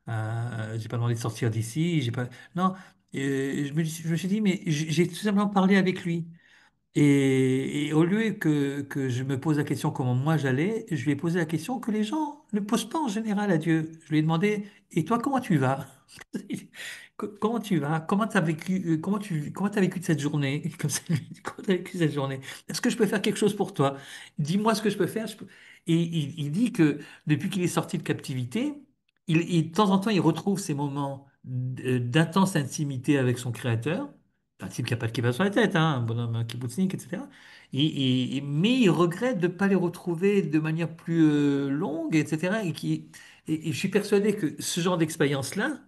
de sortir d'ici, j'ai pas. Non, je me suis dit, mais j'ai tout simplement parlé avec lui. Et au lieu que je me pose la question comment moi j'allais, je lui ai posé la question que les gens ne posent pas en général à Dieu. Je lui ai demandé, et toi, comment tu vas? Comment tu vas? Comment tu as vécu, comment t'as vécu cette journée? Comme ça, je lui ai dit, comment tu as vécu cette journée? Est-ce que je peux faire quelque chose pour toi? Dis-moi ce que je peux faire. Et il dit que depuis qu'il est sorti de captivité, de temps en temps, il retrouve ces moments d'intense intimité avec son Créateur. Un type qui n'a pas de kippa sur la tête, hein, un bonhomme un kibbutznik, etc. Mais il regrette de ne pas les retrouver de manière plus longue, etc. Et je suis persuadé que ce genre d'expérience-là,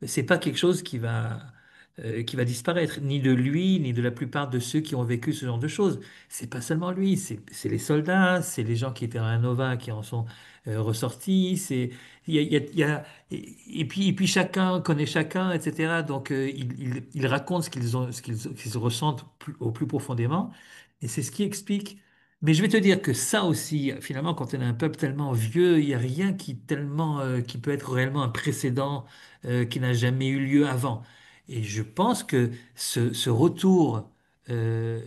c'est pas quelque chose qui va disparaître, ni de lui, ni de la plupart de ceux qui ont vécu ce genre de choses. C'est pas seulement lui, c'est les soldats, c'est les gens qui étaient à Nova qui en sont ressortis. Et puis chacun connaît chacun, etc. Donc ils racontent ce qu'ils ressentent au plus profondément, et c'est ce qui explique. Mais je vais te dire que ça aussi, finalement, quand on est un peuple tellement vieux, il n'y a rien qui peut être réellement un précédent qui n'a jamais eu lieu avant. Et je pense que ce retour, euh,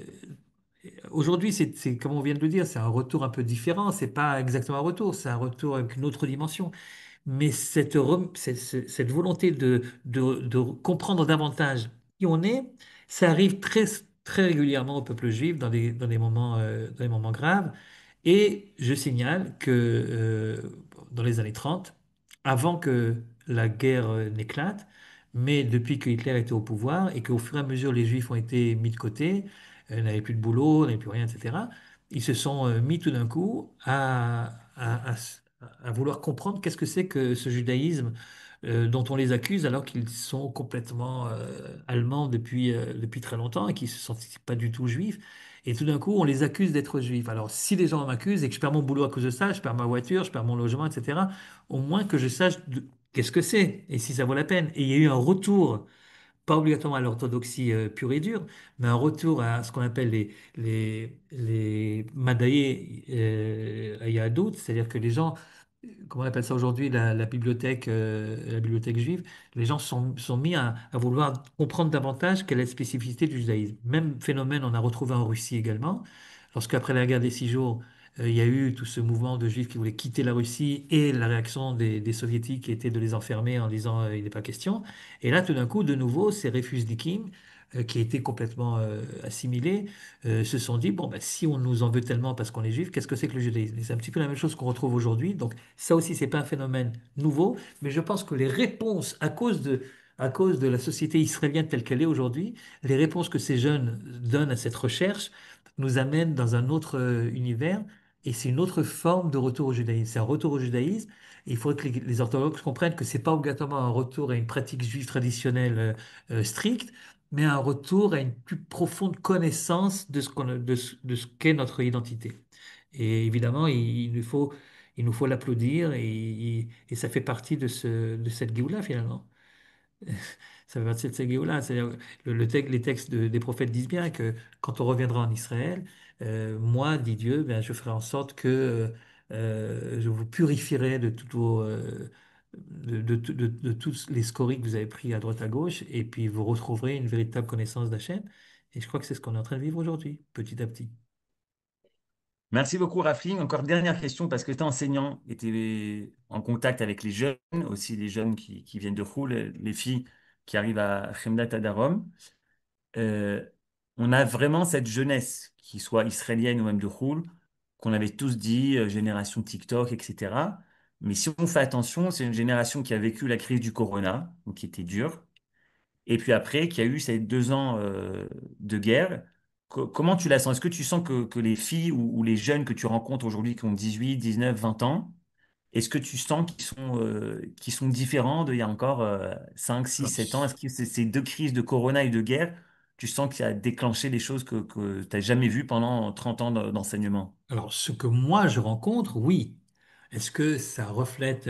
aujourd'hui, comme on vient de le dire, c'est un retour un peu différent. C'est pas exactement un retour, c'est un retour avec une autre dimension. Mais cette volonté de comprendre davantage qui on est, ça arrive très, très régulièrement au peuple juif dans des moments graves. Et je signale que dans les années 30, avant que la guerre n'éclate, mais depuis que Hitler était au pouvoir et qu'au fur et à mesure les Juifs ont été mis de côté, n'avaient plus de boulot, n'avaient plus rien, etc., ils se sont mis tout d'un coup à vouloir comprendre qu'est-ce que c'est que ce judaïsme dont on les accuse alors qu'ils sont complètement allemands depuis très longtemps et qui ne se sentent pas du tout juifs. Et tout d'un coup, on les accuse d'être juifs. Alors, si les gens m'accusent et que je perds mon boulot à cause de ça, je perds ma voiture, je perds mon logement, etc., au moins que je sache qu'est-ce que c'est et si ça vaut la peine. Et il y a eu un retour pas obligatoirement à l'orthodoxie pure et dure, mais un retour à ce qu'on appelle les Madaïs Yahadut, c'est-à-dire que les gens, comment on appelle ça aujourd'hui, la bibliothèque juive, les gens sont mis à vouloir comprendre davantage quelle est la spécificité du judaïsme. Même phénomène, on a retrouvé en Russie également, lorsque après la guerre des 6 jours, il y a eu tout ce mouvement de juifs qui voulaient quitter la Russie et la réaction des soviétiques qui était de les enfermer en disant il n'est pas question. Et là, tout d'un coup, de nouveau, ces Rifus-Dikim, qui étaient complètement assimilés, se sont dit, bon, ben, si on nous en veut tellement parce qu'on est juif, qu'est-ce que c'est que le judaïsme? Et c'est un petit peu la même chose qu'on retrouve aujourd'hui. Donc ça aussi, c'est pas un phénomène nouveau, mais je pense que les réponses, à cause de la société israélienne telle qu'elle est aujourd'hui, les réponses que ces jeunes donnent à cette recherche nous amènent dans un autre univers. Et c'est une autre forme de retour au judaïsme. C'est un retour au judaïsme. Il faut que les orthodoxes comprennent que c'est pas obligatoirement un retour à une pratique juive traditionnelle stricte, mais un retour à une plus profonde connaissance de ce qu'est notre identité. Et évidemment, il nous faut l'applaudir et ça fait partie de cette Géoula finalement. Ça fait partie de cette Géoula. C'est-à-dire, les textes des prophètes disent bien que quand on reviendra en Israël, moi, dit Dieu, ben, je ferai en sorte que je vous purifierai de toutes vos, de tous les scories que vous avez pris à droite à gauche, et puis vous retrouverez une véritable connaissance d'Hachem. Et je crois que c'est ce qu'on est en train de vivre aujourd'hui, petit à petit. Merci beaucoup, Rafling. Encore dernière question, parce que tu es enseignant et tu es en contact avec les jeunes, aussi les jeunes qui viennent de Khoul, les filles qui arrivent à Khemdat Adarom. Euh, on a vraiment cette jeunesse, qui soit israélienne ou même de Khoul, qu'on avait tous dit, génération TikTok, etc. Mais si on fait attention, c'est une génération qui a vécu la crise du Corona, donc qui était dure, et puis après, qui a eu ces 2 ans de guerre. Comment tu la sens? Est-ce que tu sens que les filles ou les jeunes que tu rencontres aujourd'hui qui ont 18, 19, 20 ans, est-ce que tu sens qu'ils sont différents d'il y a encore 5, 6, Alors, 7 ans? Est-ce que ces 2 crises de Corona et de guerre, tu sens que ça a déclenché des choses que tu n'as jamais vues pendant 30 ans d'enseignement? ce que moi je rencontre, oui. Est-ce que ça reflète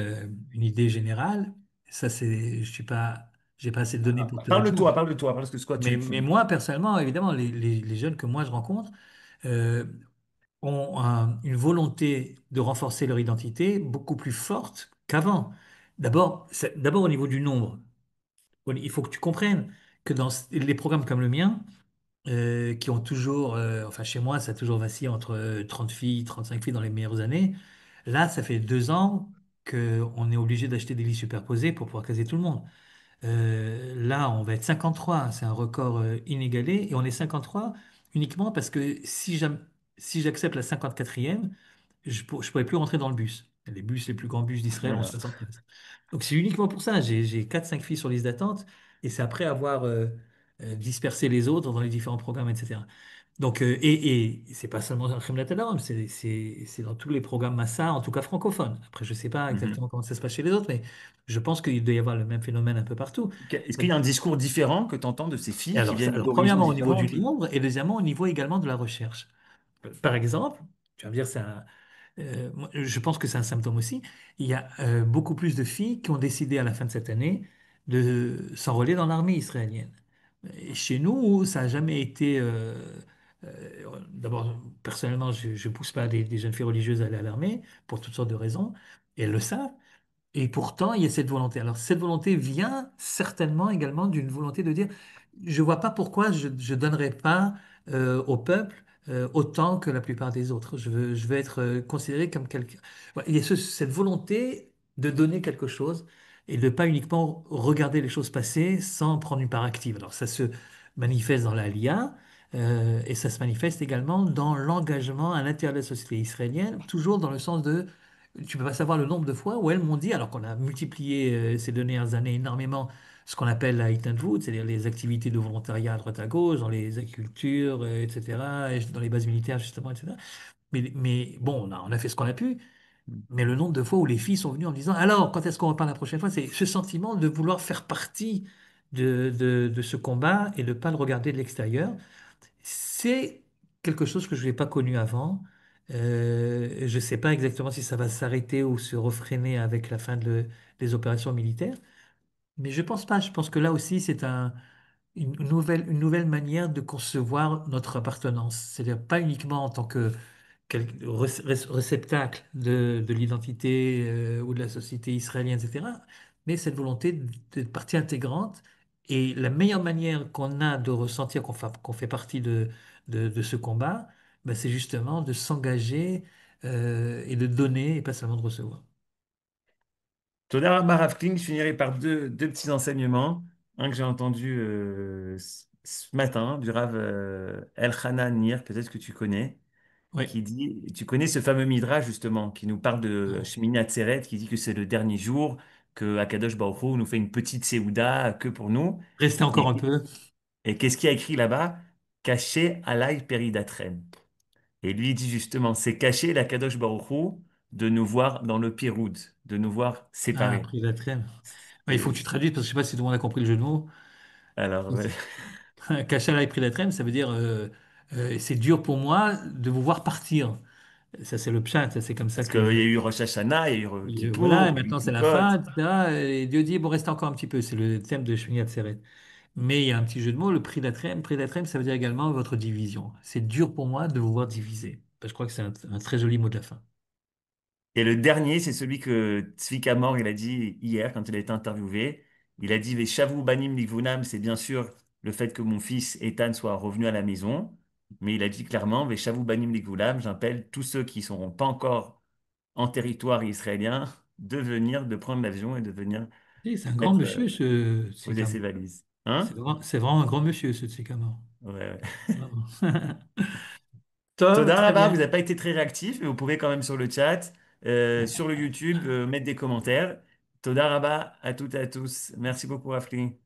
une idée générale? Ça, c'est, je suis pas, j'ai pas assez de données pour te répondre. Parle-toi, parle-toi, parce que c'est quoi Mais moi, personnellement, évidemment, les jeunes que moi je rencontre euh, ont une volonté de renforcer leur identité beaucoup plus forte qu'avant. D'abord, d'abord au niveau du nombre. Il faut que tu comprennes que dans les programmes comme le mien, qui ont toujours, enfin chez moi, ça a toujours vacillé entre 30 filles, 35 filles dans les meilleures années. Là, ça fait 2 ans qu'on est obligé d'acheter des lits superposés pour pouvoir caser tout le monde. Là, on va être 53, c'est un record inégalé, et on est 53 uniquement parce que si j'accepte la 54e, je ne pourrais plus rentrer dans le bus. Les bus, les plus grands bus d'Israël ont Voilà. 60 places. Donc c'est uniquement pour ça. J'ai 4-5 filles sur liste d'attente, et c'est après avoir dispersé les autres dans les différents programmes, etc. Donc, et c'est pas seulement dans le Kremlin Tadam, c'est dans tous les programmes Massa, en tout cas francophones. Après, je sais pas exactement Mhm. comment ça se passe chez les autres, mais je pense qu'il doit y avoir le même phénomène un peu partout. Ok. Est-ce qu'il y Donc, a un discours différent que tu entends de ces et filles qui alors, viennent d'horizons premièrement, au niveau du différents? nombre, et deuxièmement, au niveau également de la recherche. Par exemple, tu vas me dire, moi, je pense que c'est un symptôme aussi. Il y a beaucoup plus de filles qui ont décidé à la fin de cette année de s'enrôler dans l'armée israélienne. Et chez nous, ça n'a jamais été. D'abord, personnellement, je ne pousse pas des jeunes filles religieuses à aller à l'armée pour toutes sortes de raisons, et elles le savent. Et pourtant, il y a cette volonté. Alors, cette volonté vient certainement également d'une volonté de dire, je ne vois pas pourquoi je ne donnerais pas au peuple autant que la plupart des autres. Je veux être considéré comme quelqu'un. Ouais, il y a cette volonté de donner quelque chose et de pas uniquement regarder les choses passer sans prendre une part active. Alors, ça se manifeste dans l'ALIA et ça se manifeste également dans l'engagement à l'intérieur de la société israélienne, toujours dans le sens de tu peux pas savoir le nombre de fois où elles m'ont dit, alors qu'on a multiplié ces dernières années énormément ce qu'on appelle la Hittenwood, c'est-à-dire les activités de volontariat à droite à gauche, dans les agricultures, etc., et dans les bases militaires, justement, etc. Mais bon, on a fait ce qu'on a pu, mais le nombre de fois où les filles sont venues en me disant, alors, quand est-ce qu'on repart la prochaine fois? C'est ce sentiment de vouloir faire partie de ce combat et de ne pas le regarder de l'extérieur. C'est quelque chose que je n'ai pas connu avant. Je ne sais pas exactement si ça va s'arrêter ou se refréner avec la fin des opérations militaires, mais je pense pas. Je pense que là aussi, c'est une nouvelle manière de concevoir notre appartenance. C'est-à-dire pas uniquement en tant que réceptacle de l'identité ou de la société israélienne, etc., mais cette volonté d'être partie intégrante. Et la meilleure manière qu'on a de ressentir qu'on fait partie de ce combat, ben, c'est justement de s'engager et de donner et pas seulement de recevoir. Toda Rabba Rav Kling, je finirai par deux petits enseignements. Un que j'ai entendu ce matin du Rav Elchanan Nir, peut-être que tu connais, Oui. qui dit, tu connais ce fameux Midrash justement, qui nous parle de Non. Shemini Atzeret, qui dit que c'est le dernier jour, que Akadosh Baruch Hu nous fait une petite Séouda que pour nous. Restez encore un Et, peu. et qu'est-ce qu'il y a écrit là-bas? Caché alay peridatrem. Et lui il dit justement, c'est caché la Kadosh Baruch Hu de nous voir dans le Piroud, de nous voir Ah, séparés. pris la traîne. Ouais, il faut que tu C'est- traduises parce que je sais pas si tout le monde a compris le jeu de mots. Alors, Cachala et pris la traîne, ça veut dire c'est dur pour moi de vous voir partir. Ça, c'est le pshat, ça, c'est comme ça Parce qu'il y que. a eu Rosh Hashanah, il y a eu Voilà, et Kippour, il y a eu maintenant c'est la Sukkot. fin, etc. Et Dieu dit, bon, restez encore un petit peu, c'est le thème de Shmini Atzeret. Mais il y a un petit jeu de mots, le prix d'Atrem, ça veut dire également votre division. C'est dur pour moi de vous voir diviser. Je crois que c'est un très joli mot de la fin. Et le dernier, c'est celui que Tzvika Mor, il a dit hier quand il a été interviewé. Il a dit, Veshavu banim likvunam, c'est bien sûr le fait que mon fils Ethan soit revenu à la maison. Mais il a dit clairement, Veshavu banim likvunam, j'appelle tous ceux qui ne seront pas encore en territoire israélien de venir, de prendre l'avion et de venir Et c'est un grand mettre, monsieur, ce poser Tsikama. ses valises. Hein? C'est vraiment un grand monsieur, ce Tsikama. Ouais, ouais. Vraiment. Tov, Toda très Rabba, bien. vous n'avez pas été très réactif, mais vous pouvez quand même sur le chat, sur le YouTube, mettre des commentaires. Toda Rabba à toutes et à tous. Merci beaucoup, Afli.